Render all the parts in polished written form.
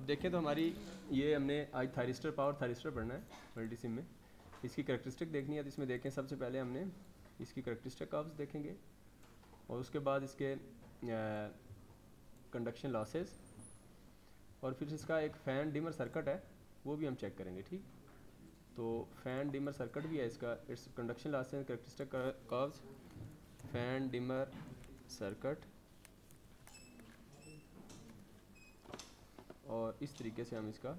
अब देखें तो हमारी ये हमने आज थायरिस्टर पावर थायरिस्टर पढ़ना है मल्टी सिम में। इसकी करैक्टरिस्टिक देखनी है तो इसमें देखें सबसे पहले हमने इसकी करैक्टरिस्टिक कर्व्स देखेंगे और उसके बाद इसके कंडक्शन लॉसेस और फिर इसका एक फ़ैन डिमर सर्किट है वो भी हम चेक करेंगे। ठीक, तो फ़ैन डिमर सर्किट भी है इसका, it's conduction losses characteristic curves fan dimmer circuit, और इस तरीके से हम इसका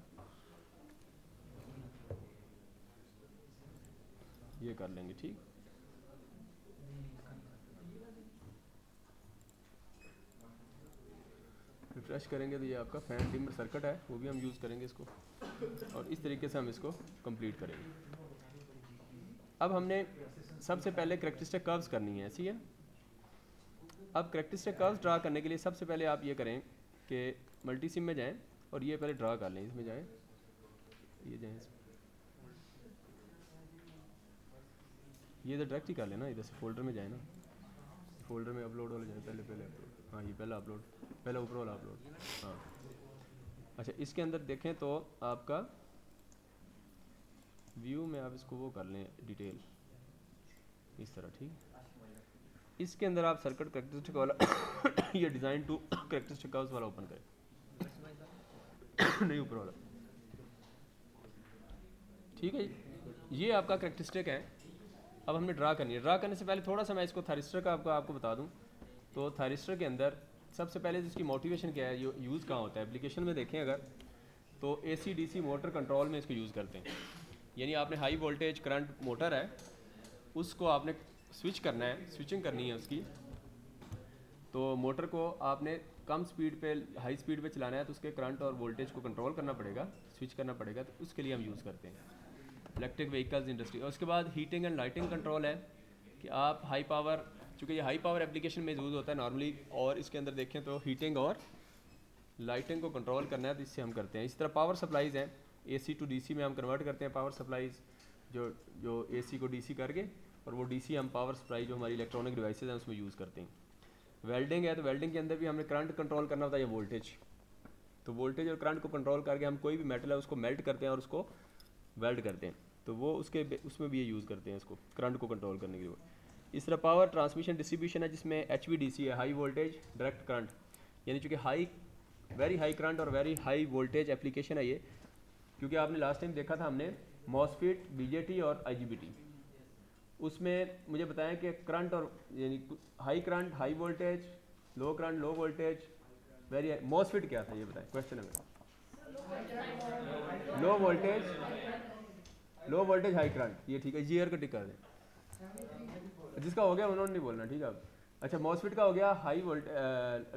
ये कर लेंगे। ठीक, रिफ्रेश करेंगे तो ये आपका फ़ैन डिमर सर्किट है, वो भी हम यूज़ करेंगे इसको, और इस तरीके से हम इसको कंप्लीट करेंगे। अब हमने सबसे पहले करैक्टरिस्टिक कर्व्स करनी है, ऐसी है। अब करैक्टरिस्टिक कर्व्स ड्रा करने के लिए सबसे पहले आप ये करें कि मल्टी सिम में जाएं और ये पहले ड्रा कर लें, इसमें जाएं, ये जाएं, ये तो डायरेक्ट ही कर लेना, इधर से फोल्डर में जाए ना, फोल्डर में अपलोड वाले जाए, पहले अपलोड, हाँ ये पहला अपलोड, पहला ऊपर वाला अपलोड, हाँ। अच्छा, इसके अंदर देखें तो आपका व्यू में आप इसको वो कर लें डिटेल इस तरह। ठीक, इसके अंदर आप सर्किट करैक्टरिस्टिक वाला ये डिज़ाइन टू करैक्टरिस्टिक कर्व्स वाला ओपन करें नहीं ऊपर वाला। ठीक है, ये आपका करैक्टरिस्टिक है। अब हमने ड्रा करनी है। ड्रा करने से पहले थोड़ा सा मैं इसको थायरिस्टर का आपको बता दूं। तो थायरिस्टर के अंदर सबसे पहले इसकी मोटिवेशन क्या है, यूज़ कहाँ होता है। एप्लीकेशन में देखें अगर तो AC DC मोटर कंट्रोल में इसको यूज़ करते हैं। यानी आपने हाई वोल्टेज करंट मोटर है उसको आपने स्विच करना है, स्विचिंग करनी है उसकी। तो मोटर को आपने कम स्पीड पे हाई स्पीड पे चलाना है तो उसके करंट और वोल्टेज को कंट्रोल करना पड़ेगा, स्विच करना पड़ेगा, तो उसके लिए हम यूज़ करते हैं इलेक्ट्रिक व्हीकल्स इंडस्ट्री। और उसके बाद हीटिंग एंड लाइटिंग कंट्रोल है कि आप हाई पावर, चूँकि ये हाई पावर एप्लीकेशन में यूज़ होता है नॉर्मली, और इसके अंदर देखें तो हीटिंग और लाइटिंग को कंट्रोल करना है तो इससे हम करते हैं। इस तरह पावर सप्लाईज़ हैं, AC टू DC में हम कन्वर्ट करते हैं पावर सप्लाईज़, जो AC को DC करके, और वो DC हम पावर सप्लाई जो हमारी इलेक्ट्रॉनिक डिवाइसेज हैं उसमें यूज़ करते हैं। वेल्डिंग है तो वेल्डिंग के अंदर भी हमें करंट कंट्रोल करना होता है या वोल्टेज। तो वोल्टेज और करंट को कंट्रोल करके हम कोई भी मेटल है उसको मेल्ट करते हैं और उसको वेल्ड करते हैं, तो वो उसमें भी ये यूज़ करते हैं इसको करंट को कंट्रोल करने के लिए। इस तरह पावर ट्रांसमिशन डिस्ट्रीब्यूशन है जिसमें HVDC है, हाई वोल्टेज डायरेक्ट करंट, यानी चूँकि वेरी हाई करंट और वेरी हाई वोल्टेज एप्लीकेशन है ये। क्योंकि आपने लास्ट टाइम देखा था हमने मॉसफेट, BJT और IGBT, उसमें मुझे बताएं कि करंट और यानी high current high voltage, low current low voltage, very high, MOSFET क्या था ये बताएं, क्वेश्चन है मेरा। लो वोल्टेज हाई करंट, ये ठीक है, जीआर का टिक कर दें। जिसका हो गया उन्होंने नहीं बोलना, ठीक है। अब अच्छा, मॉसफेट का हो गया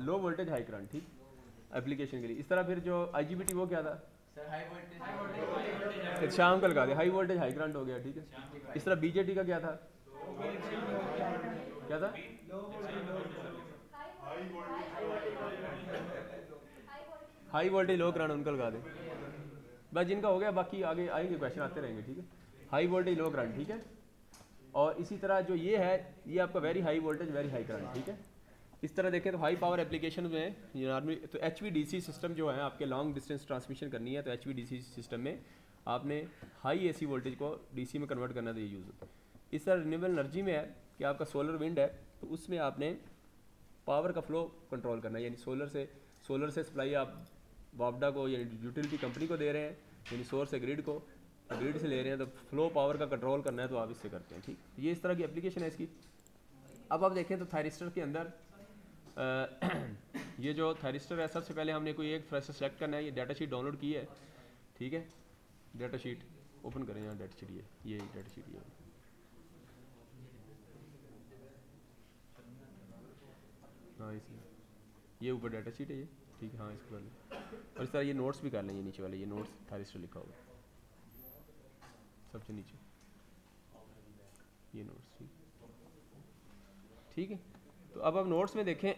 लो वोल्टेज हाई करंट, ठीक, एप्लीकेशन के लिए। इस तरह फिर जो IGBT वो क्या था सर, हाई वोल्टेज शाम का लगा दे, हाई वोल्टेज हाई करंट हो गया, ठीक है। इस तरह BJT का क्या था, क्या था, हाई वोल्टेज लो करंट, उनका लगा दे बस, जिनका हो गया। बाकी आगे आएंगे क्वेश्चन आते रहेंगे, ठीक है। हाई वोल्टेज लो करंट, ठीक है। और इसी तरह जो ये है ये आपका very high voltage very high current, ठीक है। इस तरह देखें तो हाई पावर एप्लीकेशन में नॉर्मली तो HVDC सिस्टम जो है आपके लॉन्ग डिस्टेंस ट्रांसमिशन करनी है तो HVDC सिस्टम में आपने हाई AC वोल्टेज को DC में कन्वर्ट करना तो ये यूज़ होता है। इस तरह रिन्यूएबल एनर्जी में है कि आपका सोलर विंड है तो उसमें आपने पावर का फ्लो कंट्रोल करना है, यानी सोलर से सप्लाई आप वापडा को यानी यूटिलिटी कंपनी को दे रहे हैं, यानी सोर्स है ग्रिड को, ग्रिड से ले रहे हैं तो फ्लो पावर का कंट्रोल करना है तो आप इससे करते हैं, ठीक। ये इस तरह की एप्लीकेशन है इसकी। अब आप देखें तो थायरिस्टर के अंदर ये जो थायरिस्टर है सबसे पहले हमने कोई एक फ्रेशर सेलेक्ट करना है। ये डाटा शीट डाउनलोड की है, ठीक है। डाटा शीट ओपन करें, यहाँ डाटा शीट ये डाटा शीट ये हाँ इसमें ये ऊपर डाटा शीट है ये, ठीक है। हाँ इसको कर लें, और इस तरह ये नोट्स भी कर लें, ये नीचे वाले ये नोट्स थायरिस्टर लिखा हुआ सबसे नीचे ये नोट्स, ठीक है। तो अब नोट्स में देखें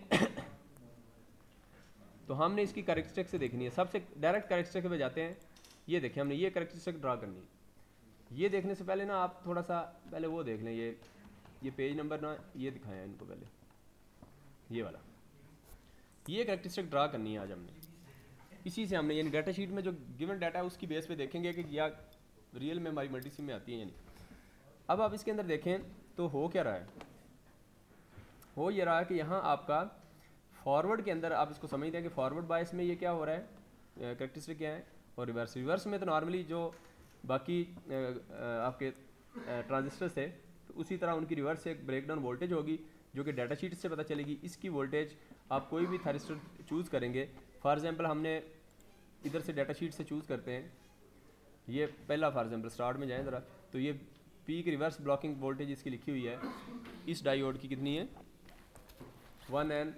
तो हमने इसकी कैरेक्टरिस्टिक से देखनी है। सबसे डायरेक्ट कैरेक्टरिस्टिक पे जाते हैं। ये देखें हमने ये कैरेक्टरिस्टिक ड्रा करनी है। ये देखने से पहले ना आप थोड़ा सा पहले वो देख लें, ये पेज नंबर ना ये दिखाया इनको पहले, ये वाला ये कैरेक्टरिस्टिक ड्रा करनी है आज हमने। इसी से हमने यानी डाटा शीट में जो गिवन डाटा है उसकी बेस पे देखेंगे कि या रियल में हमारी मल्टी सिम में आती है यानी। अब आप इसके अंदर देखें तो हो क्या रहा है, हो ये रहा है कि यहाँ आपका फॉरवर्ड के अंदर आप इसको समझते हैं कि फॉरवर्ड बायस में ये क्या हो रहा है, कैरेक्टरिस्टिक क्या है, और रिवर्स में तो नॉर्मली जो बाकी आपके ट्रांजिस्टर्स थे तो उसी तरह उनकी रिवर्स एक ब्रेकडाउन वोल्टेज होगी जो कि डाटा शीट से पता चलेगी। इसकी वोल्टेज आप कोई भी थारिस्टर चूज़ करेंगे, फॉर एग्जांपल हमने इधर से डाटा शीट से चूज़ करते हैं, ये पहला फॉर एग्जांपल स्टार्ट में जाएं ज़रा, तो ये पीक रिवर्स ब्लॉकिंग वोल्टेज इसकी लिखी हुई है इस डायोड की कितनी है 1N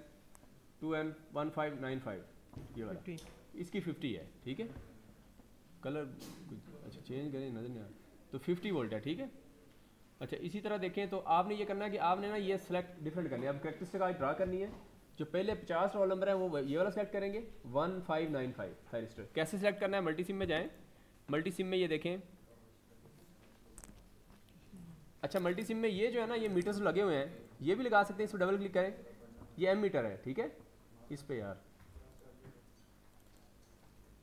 2N 1595, ये वाला इसकी 50 है, ठीक है। कलर अच्छा चेंज करें नज़र नहीं आ रहा, तो 50 वोल्ट है, ठीक है। अच्छा इसी तरह देखें तो आपने ये करना है कि आपने ना ये सेलेक्ट डिफरेंट करनी है। अब कैरेक्टरिस्टिक आज ड्रा करनी है, जो पहले 50 रोल नंबर है वो ये वाला सेलेक्ट करेंगे 1595 थायरिस्टर। कैसे सेलेक्ट करना है, मल्टी सिम में जाएं, मल्टी सिम में ये देखें, अच्छा मल्टी सिम में ये जो है ना ये मीटर्स लगे हुए हैं, ये भी लगा सकते हैं, इस पर डबल क्लिक करें, ये एम मीटर है, ठीक है, इस पे यार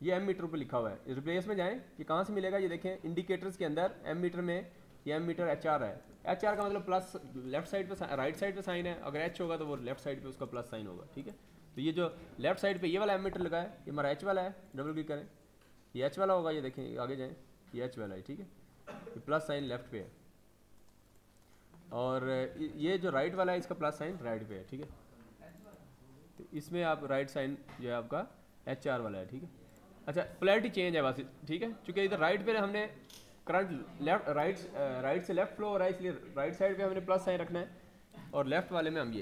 ये एम मीटर पे लिखा हुआ है। रिप्लेस में जाएं, ये कहाँ से मिलेगा, ये देखें इंडिकेटर्स के अंदर एम मीटर में ये एम मीटर एच आर है। एच आर का मतलब प्लस लेफ्ट साइड पे राइट साइड पे साइन है, अगर एच होगा तो वो लेफ्ट साइड पे उसका प्लस साइन होगा, ठीक है। तो ये जो लेफ्ट साइड पे ये वाला एम मीटर लगा है ये हमारा एच वाला है, डबल क्लिक करें, ये एच वाला होगा, ये देखें आगे जाएँ, ये एच वाला है, ठीक है, ये प्लस साइन लेफ्ट पे है, और ये जो राइट वाला है इसका प्लस साइन राइट पे है, ठीक है। तो इसमें आप राइट साइन जो है आपका एच आर वाला है, ठीक है। अच्छा पोलैरिटी चेंज है बस, ठीक है, क्योंकि इधर राइट पे हमने करंट लेफ्ट राइट से लेफ्ट फ्लो हो रहा है, इसलिए राइट साइड पे हमने प्लस साइन रखना है, और लेफ्ट वाले में हम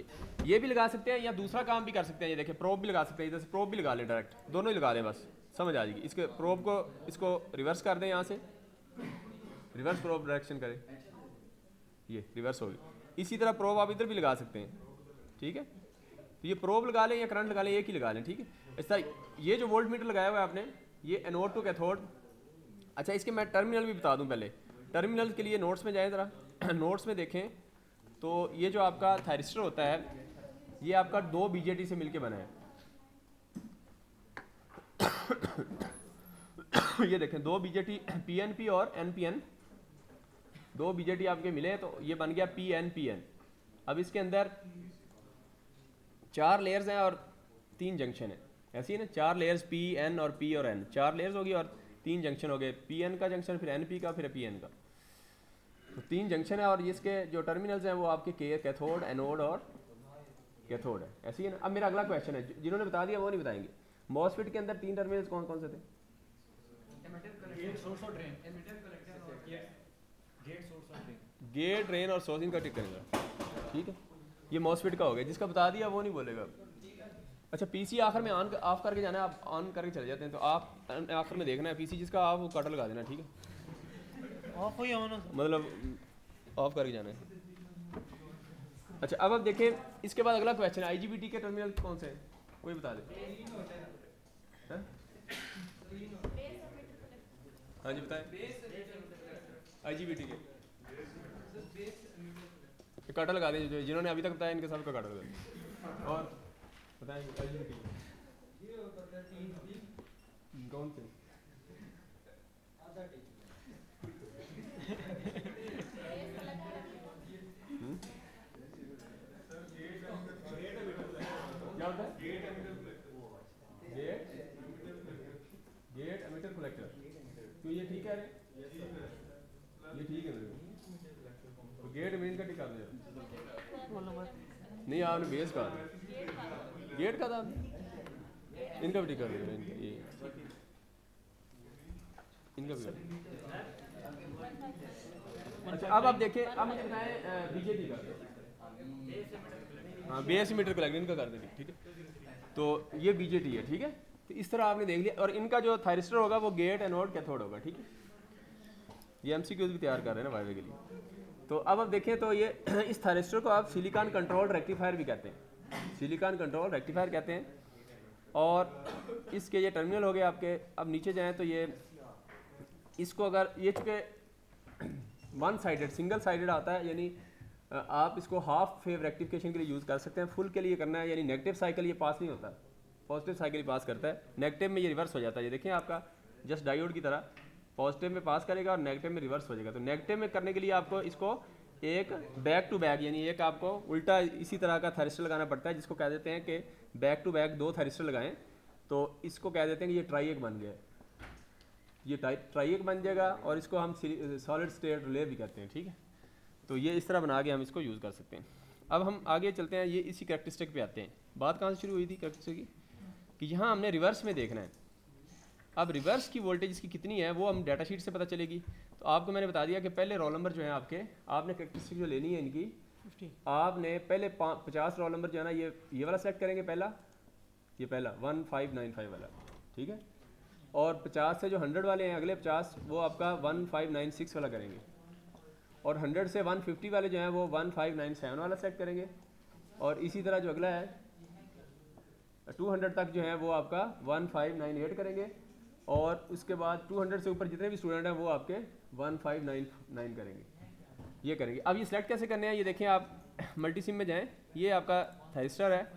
ये भी लगा सकते हैं, या दूसरा काम भी कर सकते हैं, ये देखें प्रोब भी लगा सकते हैं, इधर से प्रोब भी लगा लें, डायरेक्ट दोनों ही लगा लें, बस समझ आ जाएगी। इसके प्रोब को इसको रिवर्स कर दें, यहाँ से रिवर्स प्रोब डायरेक्शन करें, ये रिवर्स होगी। इसी तरह प्रोब आप इधर भी लगा सकते हैं, ठीक है। तो ये प्रोब लगा लें या करंट लगा लें, एक ही लगा लें, ठीक है। ऐसा ये जो वोल्ट मीटर लगाया हुआ है आपने, ये एनोड टू कैथोड। अच्छा इसके मैं टर्मिनल भी बता दूं, पहले टर्मिनल के लिए नोट्स में जाएं ज़रा, नोट्स में देखें तो ये जो आपका थायरिस्टर होता है ये आपका 2 बीजेटी से मिलके बना है। ये देखें 2 बीजेटी पीएनपी और एनपीएन, 2 बीजेटी आपके मिले तो ये बन गया पीएनपीएन। अब इसके अंदर 4 लेयर्स हैं और 3 जंक्शन है, ऐसी है ना, 4 लेयर्स पी एन और पी और एन, 4 लेयर्स होगी और 3 जंक्शन हो गए, पी एन का जंक्शन, फिर एन पी का, फिर पी एन का, तो 3 जंक्शन है। और इसके जो टर्मिनल्स हैं वो आपके कैथोड एनोड और कैथोड है, ऐसी है ना। अब मेरा अगला क्वेश्चन है, जिन्होंने बता दिया वो नहीं बताएंगे, मॉसफेट के अंदर 3 टर्मिनल्स कौन कौन से थे, गेट ड्रेन और सोर्स, इनका टिक करेगा, ठीक है। ये मॉसफेट का हो गया, जिसका बता दिया वो नहीं बोलेगा। अच्छा पीसी आखिर में ऑन ऑफ करके जाना है, आप ऑन करके चले जाते हैं तो आप आखिर में देखना है पीसी जिसका आप वो कट लगा देना, ठीक है, ऑफ हो या ऑन हो, मतलब ऑफ करके जाना है। अच्छा अब देखें इसके बाद अगला क्वेश्चन है, आईजीबीटी के टर्मिनल कौन से हैं, कोई बता दे, हाँ जी बताएं, आईजीबीटी के कटर लगा दें, जिन्होंने अभी तक बताया इनके सबका कटर लगा दें, और बताएं कौन से क्या होता है, गेट एमिटर कलेक्टर, तो ये ठीक है रे, ये ठीक है मेरे को, तो गेट मेन का टिका दे नहीं, आपने बेस का गेट का था, इनका भी टिका दे, इनका भी। अच्छा अब आप देखें, अब मुझे बताएं बीजेटी का, हाँ बेस मीटर कलेक्टर इनका कर देंगे, ठीक है। तो ये बीजेटी है, ठीक है। तो इस तरह आपने देख लिया, और इनका जो थायरिस्टर होगा वो गेट एनोड कैथोड होगा, ठीक है। ये एमसीक्यूज भी तैयार कर रहे हैं ना वाईवे के लिए। तो अब आप देखें तो ये इस थायरिस्टर को आप सिलिकॉन कंट्रोल रेक्टिफायर भी कहते हैं, सिलिकॉन कंट्रोल रेक्टिफायर कहते हैं। और इसके ये टर्मिनल हो गए आपके। अब नीचे जाएँ तो ये इसको अगर ये चूँकि 1 साइडेड सिंगल साइडेड आता है, यानी आप इसको हाफ फेव रेक्टिफिकेशन के लिए यूज़ कर सकते हैं, फुल के लिए करना है यानी नेगेटिव साइकिल ये पास नहीं होता, पॉजिटिव साइकिल पास करता है, नेगेटिव में ये रिवर्स हो जाता है। ये देखें आपका जस्ट डायोड की तरह पॉजिटिव में पास करेगा और नेगेटिव में रिवर्स हो जाएगा। तो नेगेटिव में करने के लिए आपको इसको एक बैक टू बैक यानी एक आपको उल्टा इसी तरह का थायरिस्टर लगाना पड़ता है, जिसको कह देते हैं कि बैक टू बैक 2 थायरिस्टर लगाएं तो इसको कह देते हैं कि ये ट्राइएक बन गया, ये ट्राइएक बन जाएगा और इसको हम सॉलिड स्टेट रिले भी कहते हैं। ठीक है, तो ये इस तरह बना के हम इसको यूज़ कर सकते हैं। अब हम आगे चलते हैं, ये इसी कैरेक्टरिस्टिक पे आते हैं। बात कहाँ से शुरू हुई थी कैरेक्टरिस्टिक की, कि यहाँ हमने रिवर्स में देखना है। अब रिवर्स की वोल्टेज इसकी कितनी है वो हम डाटा शीट से पता चलेगी। तो आपको मैंने बता दिया कि पहले रोल नंबर जो है आपके, आपने कैरेक्टरिस्टिक जो लेनी है इनकी 50, आपने पहले 50 रोल नंबर जो है ना ये वाला सेलेक्ट करेंगे, पहला ये पहला 1595 वाला, ठीक है। और 50 से जो 100 वाले हैं अगले 50 वो आपका 1596 वाला करेंगे, और 100 से 150 वाले जो हैं वो 1597 वाला सेलेक्ट करेंगे, और इसी तरह जो अगला है 200 तक जो है वो आपका 1598 करेंगे, और उसके बाद 200 से ऊपर जितने भी स्टूडेंट हैं वो आपके 1599 करेंगे, ये करेंगे। अब ये सिलेक्ट कैसे करने हैं, ये देखें आप मल्टी सिम में जाएं, ये आपका थायरिस्टर है,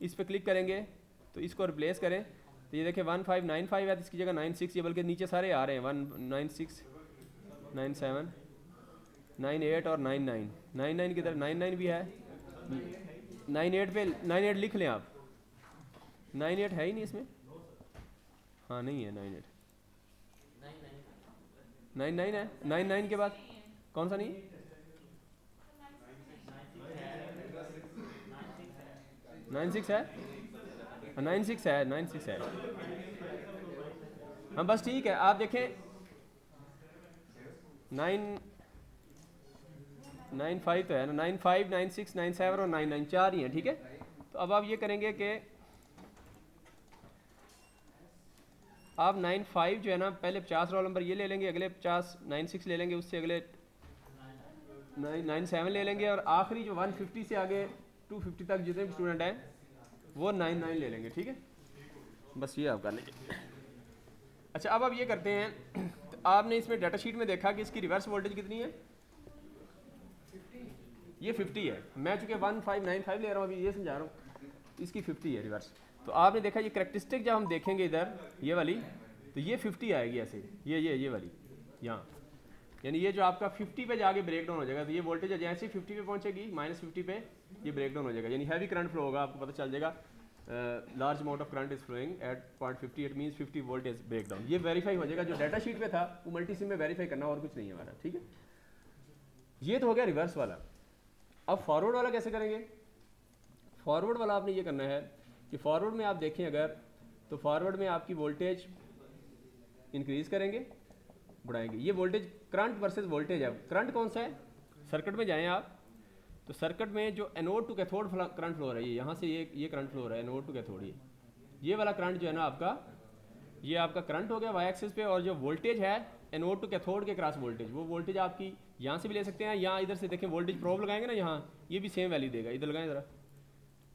इस पर क्लिक करेंगे तो इसको रिप्लेस करें तो ये देखें 1595 है तो इसकी जगह 96, ये बल्कि नीचे सारे आ रहे हैं 196, 97, 98 और 99, 99 की तरफ 99 भी है, 98 पे 98 लिख लें आप, 98 है ही नहीं इसमें, हाँ नहीं है 98, 99 है, 99 के बाद कौन सा नहीं, 96 है, 96 है, 96 है, हाँ बस ठीक है। आप देखें 995 तो है ना, 95, 96, 97 और 99 4 ही हैं, ठीक है। तो अब आप ये करेंगे कि आप 95 जो है ना पहले 50 रोल नंबर ये ले लेंगे, अगले 50 96 ले लेंगे, उससे अगले 97 ले लेंगे, और आखिरी जो 150 से आगे 250 तक जितने भी स्टूडेंट हैं वो 99 ले लेंगे, ठीक है। बस ये आप कर लीजिए। अच्छा अब आप ये करते हैं, तो आपने इसमें डाटा शीट में देखा कि इसकी रिवर्स वोल्टेज कितनी है, ये 50 है। मैं चूँकि 1595 ले रहा हूँ अभी, ये समझा रहा हूँ, इसकी 50 है रिवर्स। तो आपने देखा ये करैक्टरिस्टिक जब हम देखेंगे इधर ये वाली, तो ये 50 आएगी ऐसे, ये वाली यहाँ, यानी ये जो आपका 50 पे जाके ब्रेक डाउन हो जाएगा। तो ये वोल्टेज जैसे ही 50 पे पहुँचेगी -50 पे ये ब्रेक डाउन हो जाएगा, यानी हैवी करंट फ्लो होगा, आपको पता चल जाएगा large amount of current is flowing at point 50, it means 50 volt is break down. ये वेरीफाई हो जाएगा, जो डाटा शीट पे था वो मल्टी सिम में वेरीफाई करना और कुछ नहीं है हमारा, ठीक है। ये तो हो गया रिवर्स वाला। अब फॉरवर्ड वाला कैसे करेंगे, फॉरवर्ड वाला आपने ये करना है कि फॉरवर्ड में आप देखें अगर, तो फॉरवर्ड में आपकी वोल्टेज इंक्रीज़ करेंगे बढ़ाएंगे। ये वोल्टेज करंट वर्सेस वोल्टेज है, करंट कौन सा है, सर्किट में जाएं आप, तो सर्किट में जो anode to cathode current flow हो रहा है, यहाँ से ये करंट फ्लो हो रहा है एनोड टू कैथोड, ये वाला करंट जो है ना आपका, ये आपका करंट हो गया वाई एक्सिस पे, और जो वोल्टेज है एनोड टू कैथोड के क्रॉस वोल्टेज, वो वोल्टेज आपकी यहाँ से भी ले सकते हैं, यहाँ इधर से देखें वोल्टेज प्रोब लगाएंगे ना, यहाँ ये भी सेम वैल्यू देगा, इधर लगाएं ज़रा,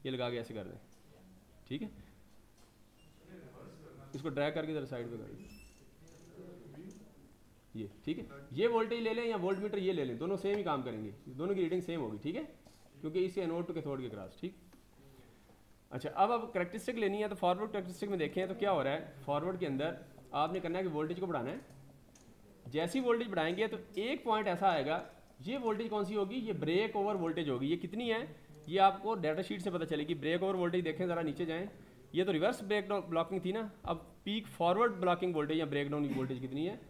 ये लगा के ऐसे कर दें, ठीक है। इसको ड्रैग करके इधर साइड पे कर दें, ये ठीक है। ये वोल्टेज ले लें या वोल्ट मीटर ये ले लें, दोनों सेम ही काम करेंगे, दोनों की रीडिंग सेम होगी, ठीक है, क्योंकि इससे एनोड टू कैथोड के क्रॉस, ठीक। अच्छा अब करैक्टरिस्टिक लेनी है, तो फॉरवर्ड करैक्टरिस्टिक में देखें तो क्या हो रहा है, फॉरवर्ड के अंदर आपने करना है कि वोल्टेज को बढ़ाना है। जैसी वोल्टेज बढ़ाएंगे तो एक पॉइंट ऐसा आएगा, ये वोल्टेज कौन सी होगी, ये ब्रेक ओवर वोल्टेज होगी। ये कितनी है ये आपको डाटा शीट से पता चलेगी। ब्रेक ओवर वोल्टेज देखें ज़रा, नीचे जाएं, ये तो रिवर्स ब्रेक डाउन ब्लॉकिंग थी ना, अब पीक फॉरवर्ड ब्लॉकिंग वोल्टेज या ब्रेक डाउन की वोल्टेज कितनी है,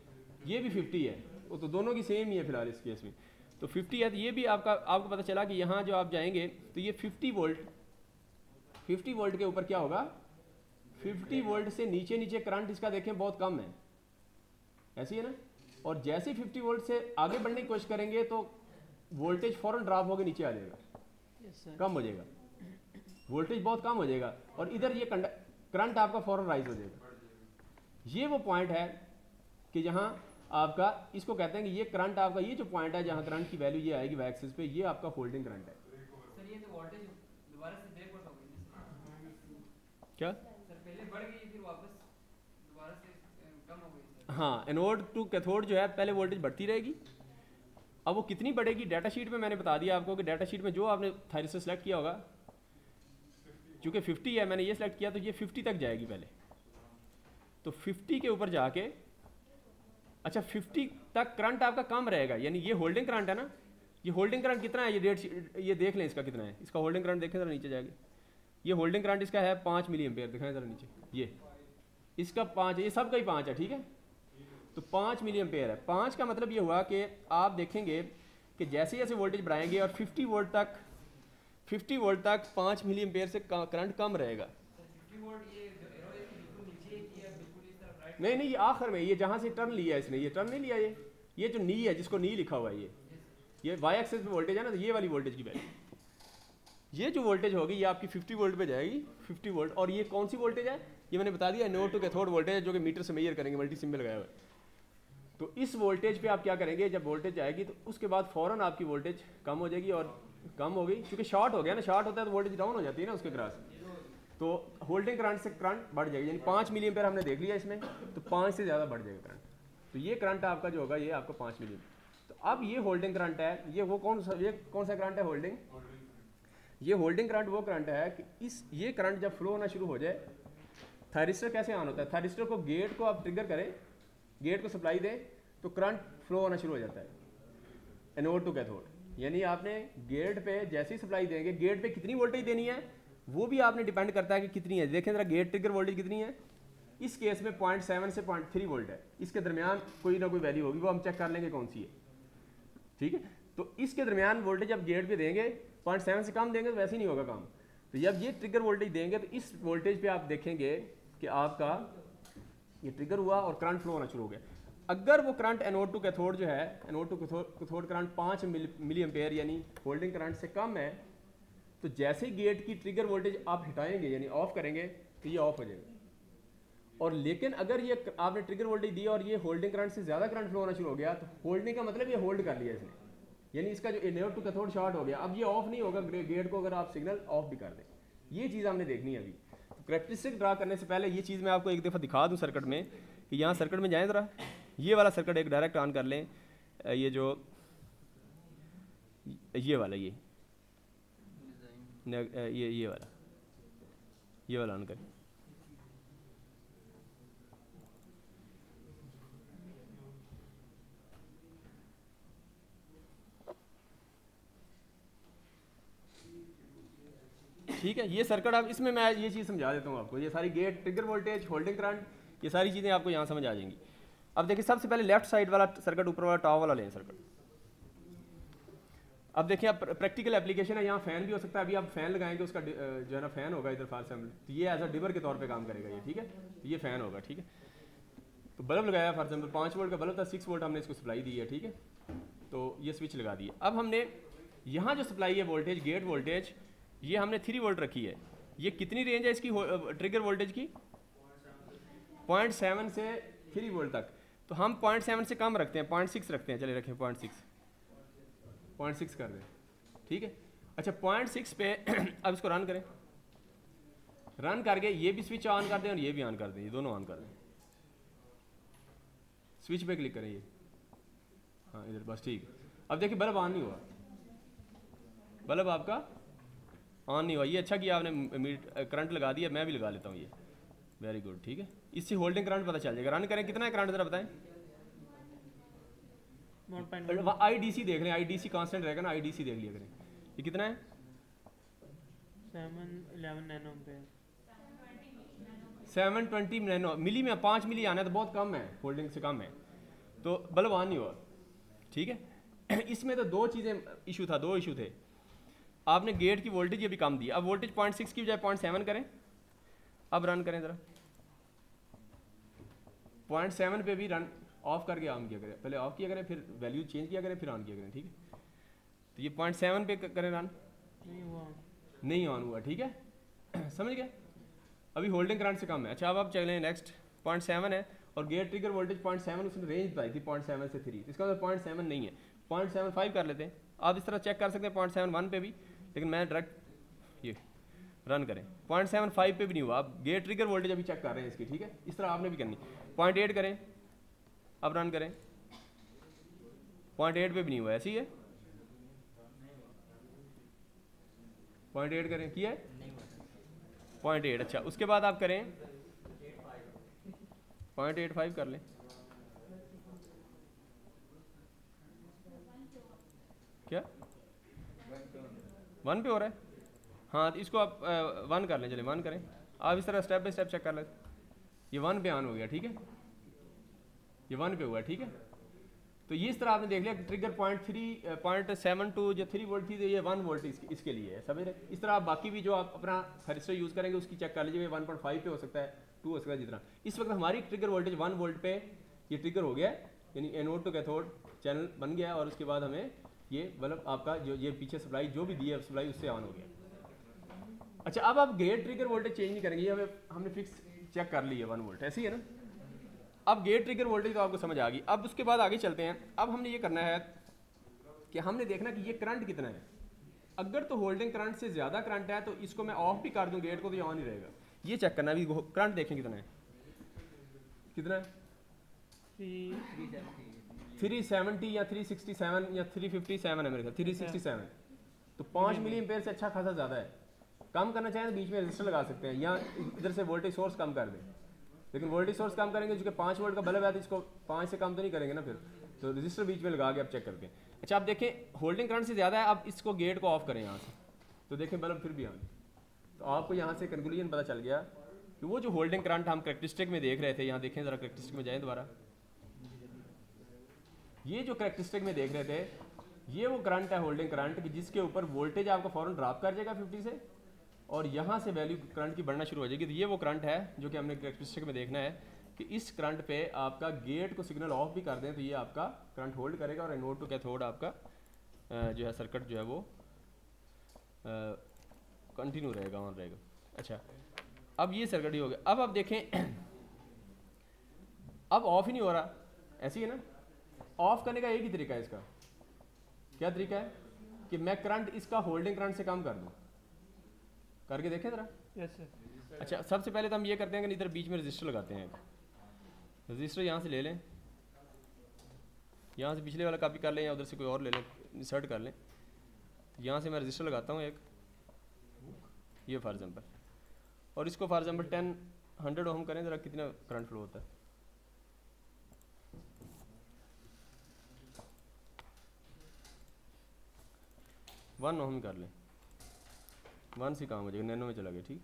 ये भी 50 है, वो तो दोनों की सेम ही है फिलहाल इस केस में, तो 50 है। तो ये भी आपको पता चला कि यहाँ जो आप जाएंगे तो ये 50 वोल्ट के ऊपर क्या होगा, 50 वोल्ट से नीचे करंट इसका देखें बहुत कम है, ऐसी है ना, और जैसे 50 वोल्ट से आगे बढ़ने की कोशिश करेंगे तो वोल्टेज फौरन ड्रॉप होकर नीचे आ जाएगा, कम हो जाएगा, वोल्टेज बहुत कम हो जाएगा, और इधर ये करंट आपका फौरन राइज हो जाएगा। ये वो पॉइंट है कि जहाँ आपका, इसको कहते हैं कि ये करंट आपका, ये जो पॉइंट है जहाँ करंट की वैल्यू ये आएगी वाई एक्सिस पे, ये आपका होल्डिंग करंट है। सर ये तो वोल्टेज दोबारा से ब्रेक आउट हो गई, क्या सर पहले बढ़ गई फिर वापस दोबारा से कम हो गई। हाँ, एनोड टू कैथोड जो है पहले वोल्टेज बढ़ती रहेगी, अब वो कितनी बढ़ेगी डाटा शीट में मैंने बता दिया आपको कि डाटा शीट में जो आपने थायरिस्टर सेलेक्ट किया होगा चूँकि 50 है, मैंने ये सेलेक्ट किया तो ये 50 तक जाएगी पहले, तो 50 के ऊपर जाके, अच्छा 50 तक करंट आपका कम रहेगा, यानी ये होल्डिंग करंट है ना, ये होल्डिंग करंट कितना है, ये डेट ये देख लें इसका कितना है, इसका होल्डिंग करंट देखें ज़रा नीचे जाएगा, ये होल्डिंग करंट इसका है 5 मिली एम्पेयर, दिखाएं ज़रा नीचे, ये इसका 5 है, ये सब का ही 5 है, ठीक है। तो 5 मिली एम्पेयर है, 5 का मतलब ये हुआ कि आप देखेंगे कि जैसे जैसे वोल्टेज बढ़ाएंगे और 50 वोल्ट तक 5 मिली एम्पेयर से करंट कम रहेगा। 50 वोल्ट ये एरो है कि बिल्कुल नीचे की है, बिल्कुल इस तरफ राइट। नहीं ये आखिर में, ये जहाँ से टर्न लिया है इसने, ये टर्न नहीं लिया, ये जो नी है जिसको नी लिखा हुआ है, ये वाई एक्सेस पे वोल्टेज है ना, तो ये वाली वोल्टेज की वैल्यू, ये जो वोल्टेज होगी ये आपकी 50 वोल्ट पे जाएगी, 50 वोल्ट। और ये कौन सी वोल्टेज है, ये मैंने बता दिया, एनोड टू कैथोड वोल्टेज है, जो कि मीटर से मेजर करेंगे, मल्टी सिम में लगाया हुआ है। तो इस वोल्टेज पे आप क्या करेंगे, जब वोल्टेज आएगी तो उसके बाद फ़ौरन आपकी वोल्टेज कम हो जाएगी, और कम हो गई क्योंकि शॉर्ट हो गया ना, शॉर्ट होता है तो वोल्टेज डाउन हो जाती है ना उसके क्रॉस, तो होल्डिंग करंट से करंट बढ़ जाएगी, यानी 5 मिली एम्पेयर हमने देख लिया इसमें, तो 5 से ज़्यादा बढ़ जाएगा करंट, तो ये करंट आपका जो होगा ये आपका 5 मिली एम्पेयर। तो अब ये होल्डिंग करंट है, ये कौन सा करंट है, होल्डिंग, ये होल्डिंग करंट वो करंट है कि ये करंट जब फ्लो होना शुरू हो जाए, थायरिस्टर कैसे ऑन होता है, थायरिस्टर को गेट को आप ट्रिगर करें, गेट को सप्लाई दें तो करंट फ्लो होना शुरू हो जाता है एनोड टू कैथोड, यानी आपने गेट पे जैसे ही सप्लाई देंगे, गेट पे कितनी वोल्टेज देनी है वो भी आपने डिपेंड करता है कि कितनी है। देखें जरा गेट ट्रिगर वोल्टेज कितनी है, इस केस में 0.7 से 0.3 वोल्ट है, इसके दरमियान कोई ना कोई वैल्यू होगी, वो हम चेक कर लेंगे कौन सी है, ठीक है। तो इसके दरमियान वोल्टेज जब गेट पे देंगे 0.7 से कम देंगे तो वैसे ही नहीं होगा काम, तो जब ये ट्रिगर वोल्टेज देंगे तो इस वोल्टेज पे आप देखेंगे कि आपका ये ट्रिगर हुआ और करंट फ्लो होना शुरू हो गया। अगर वो करंट एनोड टू कैथोड जो है, anode to cathode current 5 milli ampere यानी होल्डिंग करंट से कम है, तो जैसे ही गेट की ट्रिगर वोल्टेज आप हटाएंगे यानी ऑफ करेंगे तो ये ऑफ हो जाएगा। और लेकिन अगर ये आपने ट्रिगर वोल्टेज दी और ये होल्डिंग करंट से ज़्यादा करंट फ्लो होना शुरू हो गया, तो होल्डिंग का मतलब ये होल्ड कर लिया इसने, यानी इसका जो एनोड टू कैथोड शॉर्ट हो गया, अब ये ऑफ नहीं होगा गेट को, अगर आप सिग्नल ऑफ भी कर दें। ये चीज़ हमने देखनी है अभी। तो करेक्टरिस्टिक ड्रा करने से पहले ये चीज़ मैं आपको एक दफ़ा दिखा दूँ सर्किट में, कि यहाँ सर्किट में जाएँ ज़रा, ये वाला सर्किट एक डायरेक्ट ऑन कर लें, ये जो ये वाला ये वाला ऑन करें, ठीक है। ये सर्किट आप इसमें मैं ये चीज़ समझा देता हूँ आपको, ये सारी gate trigger voltage holding current ये सारी चीज़ें आपको यहाँ समझ आ जाएंगी। अब देखिए सबसे पहले लेफ्ट साइड वाला सर्किट, ऊपर वाला टॉप वाला लें सर्किट। अब देखिए आप प्रैक्टिकल एप्लीकेशन है, यहाँ फ़ैन भी हो सकता है, अभी आप फ़ैन लगाएंगे उसका जो है ना फ़ैन होगा इधर फॉर एग्जाम्पल, तो ये एज अ डिबर के तौर पे काम करेगा ये, ठीक है। तो ये फ़ैन होगा, ठीक है। तो बल्ब लगाया फॉर एग्जाम्पल 5 वोल्ट का बल्ब था, 6 वोल्ट हमने इसको सप्लाई दी है, ठीक है। तो ये स्विच लगा दी है। अब हमने यहाँ जो सप्लाई है वोल्टेज, गेट वोल्टेज, ये हमने 3 वोल्ट रखी है। ये कितनी रेंज है इसकी ट्रिगर वोल्टेज की, 0.7 से 3 वोल्ट तक। तो हम 0.7 से कम रखते हैं, 0.6 रखते हैं, चले रखें 0.6 कर दें, ठीक है। अच्छा 0.6 पे अब इसको रन करें, रन करके ये भी स्विच ऑन कर दें और ये भी ऑन कर दें, ये दोनों ऑन कर दें। स्विच पे क्लिक करें ये, हाँ इधर बस ठीक है। अब देखिए बल्ब ऑन नहीं हुआ, बल्ब आपका ऑन नहीं हुआ। ये अच्छा किया आपने करंट लगा दिया, मैं भी लगा लेता हूँ ये, वेरी गुड, ठीक है। इससे होल्डिंग करंट पता चल जाएगा। रन करें, कितना है करंट ज़रा बताएं। आईडीसी देख लें, आईडीसी कांस्टेंट रहेगा ना, आईडीसी देख लिया करें। ये कितना है, 711 नैनो एम्पेयर, 720 नैनो मिली में 5 मिली आना है तो बहुत कम है, होल्डिंग से कम है, तो बल्ब ऑन नहीं हुआ, ठीक है। इसमें तो दो चीज़ें इशू था, दो इशू थे। आपने गेट की वोल्टेज ये भी कम दी, अब वोल्टेज 0.6 की बजाय 0.7 करें। अब रन करें ज़रा, 0.7 पे भी रन ऑफ करके ऑन किया करें, पहले ऑफ किया करें फिर वैल्यू चेंज किया करें फिर ऑन किया करें, ठीक है। तो ये 0.7 पे करें रन, नहीं ऑन हुआ, ठीक है। समझ गए, अभी होल्डिंग करंट से कम है। अच्छा अब आप चलें नेक्स्ट, 0.7 है और गेट ट्रिगर वोल्टेज 0.7, उसने रेंज बताई थी 0.7 से 3, इसका मतलब 0.7 नहीं है, 0.75 कर लेते हैं। आप इस तरह चेक कर सकते हैं 0.71 पे भी, लेकिन मैं डायरेक्ट ये रन करें 0.75 पे भी नहीं हुआ। आप गेट ट्रिगर वोल्टेज अभी चेक कर रहे हैं इसकी, ठीक है। इस तरह आपने भी करनी, 0.8 करें, अब रन करें, 0.8 पे भी नहीं हुआ, ऐसी है 0.8 करें, किया है 0.8। अच्छा, उसके बाद आप करें 0.85 कर लें। क्या 1 पे हो रहा है? हाँ, तो इसको आप 1 कर लें। चले 1 करें। आप इस तरह स्टेप बाई स्टेप चेक कर लें। ये 1 पे ऑन हो गया, ठीक है, ये 1 पे हुआ, ठीक है। तो ये इस तरह आपने देख लिया ट्रिगर 0.72 जो 3 वोल्ट थी, तो ये 1 वोल्ट इसके लिए है, समझ रहे। इस तरह आप बाकी भी जो आप अपना थरिस्टर यूज़ करेंगे उसकी चेक कर लीजिए, 1.5 पे हो सकता है, 2 हो सकता है, जितना। इस वक्त हमारी ट्रिगर वोल्टेज 1 वोल्ट पे ये ट्रिगर हो गया, यानी एनोड टू कैथोड चैनल बन गया, और उसके बाद हमें ये बल्ब आपका जो ये पीछे सप्लाई जो भी दी है सप्लाई उससे ऑन हो गया। अच्छा, अब आप गेट ट्रिगर वोल्टेज चेंज नहीं करेंगे, ये हमने फिक्स चेक कर ली है 1 वोल्ट, ऐसी है ना। अब गेट ट्रिगर वोल्टेज तो आपको समझ आ गई। अब उसके बाद आगे चलते हैं। अब हमने ये करना है कि हमने देखना कि ये करंट कितना है। अगर तो होल्डिंग करंट से ज़्यादा करंट है तो इसको मैं ऑफ भी कर दूं गेट को तो ये ऑन ही रहेगा। ये चेक करना है, अभी करंट देखें कितना है, कितना है 370 या 367 या 357 है मेरे ख्याल, 367। तो 5 मिली एम्पेयर से अच्छा खासा ज़्यादा है। कम करना चाहें तो बीच में रजिस्टर लगा सकते हैं, या इधर से वोल्टेज सोर्स कम कर दें। लेकिन वोल्टेज सोर्स कम करेंगे क्योंकि 5 वोल्ट का बल्ब है तो इसको 5 से कम तो नहीं करेंगे ना, फिर तो रजिस्टर बीच में लगा के आप चेक करके। अच्छा, आप देखें होल्डिंग करंट से ज़्यादा है, आप इसको गेट को ऑफ करें यहाँ से, तो देखें बल्ब फिर भी ऑन। तो आपको यहाँ से कंक्लूजन पता चल गया कि वो जो होल्डिंग करंट हम करेक्टरिस्टिक में देख रहे थे, यहाँ देखें ज़रा करेक्टरिस्टिक में जाएँ दोबारा। ये जो करेक्टरिस्टिक में देख रहे थे, ये वो करंट है होल्डिंग करंट कि जिसके ऊपर वोल्टेज आपका फ़ौरन ड्रॉप कर जाएगा 50 से, और यहाँ से वैल्यू करंट की बढ़ना शुरू हो जाएगी। तो ये वो करंट है जो कि हमने करेक्टरिस्टिक में देखना है कि इस करंट पे आपका गेट को सिग्नल ऑफ भी कर दें तो ये आपका करंट होल्ड करेगा, और एनोड टू कैथोड आपका जो है सर्किट जो है वो कंटिन्यू रहेगा, ऑन रहेगा। अच्छा, अब ये सर्किट ही हो गया। अब आप देखें अब ऑफ ही नहीं हो रहा, ऐसी है ना। ऑफ करने का एक ही तरीका है इसका। क्या तरीका है कि मैं करंट इसका होल्डिंग करंट से कम कर दूं। करके देखें ज़रा। Yes sir. अच्छा, सबसे पहले तो हम ये करते हैं कि इधर बीच में रजिस्टर लगाते हैं। रजिस्टर यहाँ से ले लें, यहाँ से पिछले वाला कॉपी कर लें या उधर से कोई और ले लें, इंसर्ट कर लें। यहाँ से मैं रजिस्टर लगाता हूँ एक, ये फॉर एग्जांपल, और इसको फॉर एग्जांपल 100 ओम करें ज़रा, कितना करंट फ्लो होता है। वन ओम कर लें, 1 से काम हो जाएगा, नैनो में चला गया, ठीक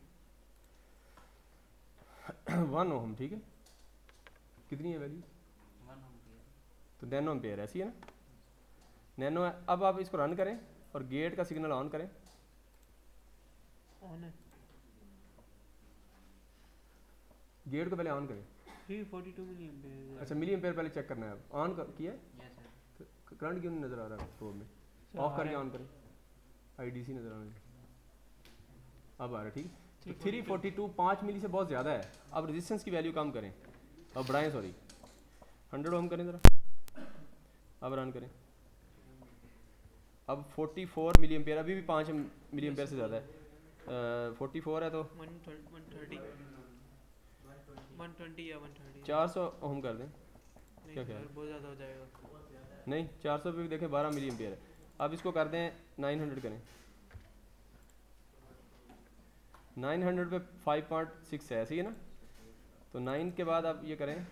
1 ओम, ठीक है। कितनी है वैल्यू? 1 एम्पीयर। तो नैनो एम्पेयर ऐसी है ना, नैनो है। अब आप इसको रन करें और गेट का सिग्नल ऑन करें। ऑन है। गेट को पहले ऑन करें। 342 मिली एम्पीयर। अच्छा, मिली एम्पेयर पहले चेक करना है। अब ऑन किया, यस सर। करंट क्यों नहीं नज़र आ रहा है प्रोब में? ऑफ करके ऑन करें, आईडीसी नज़र आने, अब आ रहा है, ठीक। तो 342 5 मिली से बहुत ज़्यादा है। अब रेजिस्टेंस की वैल्यू कम करें, अब बढ़ाएं, सॉरी 100 ओम करें ज़रा, अब रन करें। अब 44 मिली एम्पेयर, अभी भी 5 मिली एम्पेयर से ज़्यादा है। 44 है तो 130 120 या 130। 400 ओम कर दें। नहीं क्या सर, ख्याल? बहुत ज़्यादा हो जाएगा। नहीं, 400 पे भी देखें 12 मिली एम्पेयर है। अब इसको कर दें 900 करें, 900 पे 5.6 है, ऐसी है ना। तो 9 के बाद आप ये करें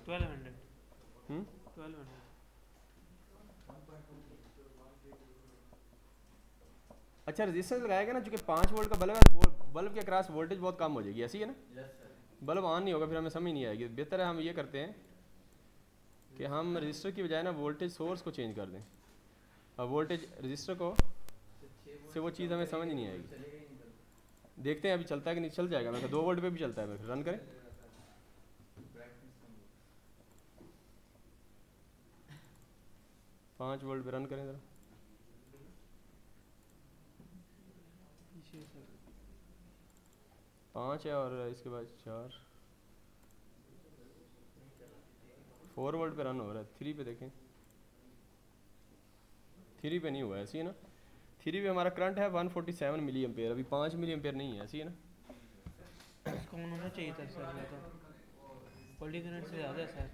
1200। 1200। अच्छा, रेजिस्टेंस लगाएगा ना, चूंकि 5 वोल्ट का बल्ब है तो बल्ब के क्रॉस वोल्टेज बहुत कम हो जाएगी, ऐसी है ना। बल्ब ऑन नहीं होगा, फिर हमें समझ नहीं आएगी। बेहतर है हम ये करते हैं कि हम रजिस्टर की बजाय ना वोल्टेज सोर्स को चेंज कर दें, और वोल्टेज रजिस्टर को से वो चीज़ हमें समझ नहीं आएगी। देखते हैं अभी चलता है कि नहीं, चल जाएगा। मैं 2 वोल्ट पे भी चलता है, मेरे रन करें। पाँच वोल्ट पे रन करें ज़रा। पीछे सर 5 है और इसके बाद 4 वोल्ट पे रन हो रहा है। 3 पे देखें, 3 पे नहीं हुआ, ऐसी है ना। 3 पे हमारा करंट है 147 मिली एम्पेयर, अभी 5 मिली एम्पेयर नहीं है, ऐसी है ना। इसको ऑन होना चाहिए था सर, या तो वोल्टेज करंट से ज़्यादा है सर।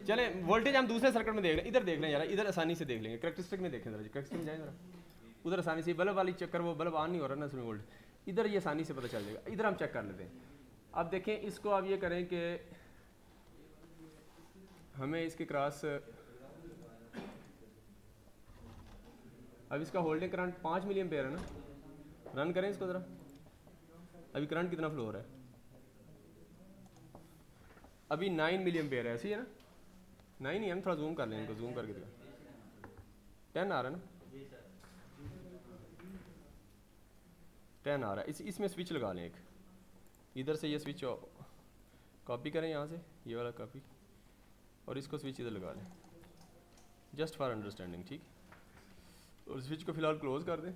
चले वोल्टेज हम दूसरे सर्किट में देख लें, इधर देख लें यार, इधर आसानी से देख लेंगे। करेक्टरिस्टिक में देखें ज़रा, करेक्टरिस्टिक में जाएं ज़रा, उधर आसानी से बल्ब वाली चक्कर वो बल्ब ऑन नहीं हो रहा ना उसमें वोल्ट, इधर ये आसानी से पता चल जाएगा। इधर हम चेक कर लेते हैं। अब देखें इसको आप ये करें कि हमें इसके क्रॉस, अब इसका होल्डिंग करंट 5 मिली एम्पेयर है ना, रन करें इसको ज़रा। अभी करंट कितना फ्लो हो रहा है? अभी 9 मिली एम्पेयर है, ऐसी है ना, 9 ही। हम थोड़ा जूम कर लें इनको, जूम करके दिखा, 10 आ रहा है ना, 10 आ रहा है। इसमें स्विच लगा लें एक, इधर से ये स्विच कॉपी करें यहाँ से, ये वाला कॉपी, और इसको स्विच इधर लगा लें, जस्ट फॉर अंडरस्टैंडिंग, ठीक। और स्विच को फिलहाल क्लोज कर दें,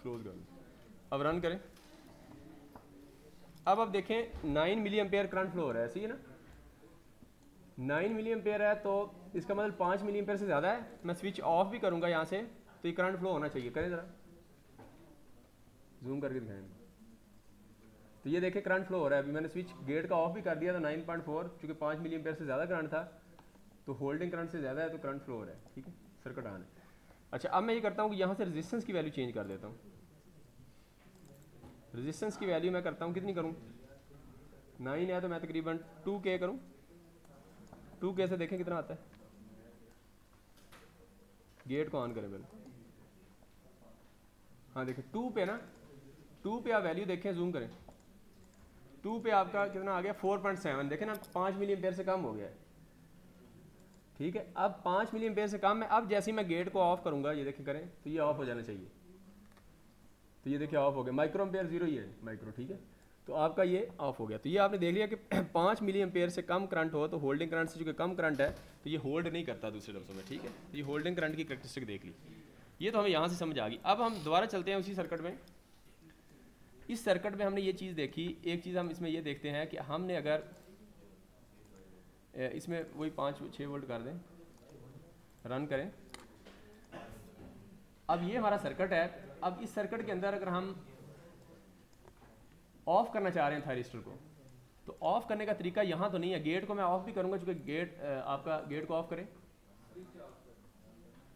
क्लोज कर दें। अब रन करें। अब आप देखें 9 मिली एम्पेयर करंट फ्लो हो रहा है, ऐसी है ना, 9 मिली एम्पेयर है, तो इसका मतलब 5 मिली एम्पेयर से ज़्यादा है। मैं स्विच ऑफ भी करूँगा यहाँ से तो ये करंट फ्लो होना चाहिए। करें ज़रा, जूम करके दिखाएं। तो ये देखें करंट फ्लो हो रहा है। अभी मैंने स्विच गेट का ऑफ भी कर दिया था 9.4, चूँकि 5 मिली एम्पेयर से ज़्यादा करंट था, तो होल्डिंग करंट से ज़्यादा है तो करंट फ्लो हो रहा है, ठीक है, सर्किट ऑन है। अच्छा, अब मैं ये करता हूँ कि यहाँ से रेजिस्टेंस की वैल्यू चेंज कर देता हूँ। रेजिस्टेंस की वैल्यू मैं करता हूँ, कितनी करूँ, 9 है तो मैं तकरीबन 2K करूँ। 2K से देखें कितना आता है। गेट को ऑन करें पहले, हाँ देखें 2 पे ना, 2 पे आप वैल्यू देखें, जूम करें, 2 पे आपका कितना आ गया, 4.7। देखें ना, 5 मिली एम्पेयर से कम हो गया है, ठीक है। अब 5 मिली एम्पेयर से कम है। अब जैसे ही मैं गेट को ऑफ करूँगा, ये देखें करें, तो ये ऑफ हो जाना चाहिए। तो ये देखिए ऑफ हो गया, माइक्रो एम्पेयर 0 ही है, माइक्रो, ठीक है। तो आपका ये ऑफ हो गया। तो ये आपने देख लिया कि 5 मिली एम्पेयर से कम करंट हो तो होल्डिंग करंट से जो कि कम करंट है तो ये होल्ड नहीं करता दूसरे लफ्ज़ों में, ठीक है। तो ये होल्डिंग करंट की करैक्टरिस्टिक देख ली, ये तो हमें यहाँ से समझ आ गई। अब हम दोबारा चलते हैं उसी सर्किट में। इस सर्किट में हमने ये चीज़ देखी। एक चीज़ हम इसमें ये देखते हैं कि हमने अगर इसमें वही 5-6 वोल्ट कर दें, रन करें। अब ये हमारा सर्किट है। अब इस सर्किट के अंदर अगर हम ऑफ करना चाह रहे हैं थायरिस्टर को, तो ऑफ करने का तरीका यहाँ तो नहीं है। गेट को मैं ऑफ भी करूँगा, चूँकि गेट आपका गेट को ऑफ करें,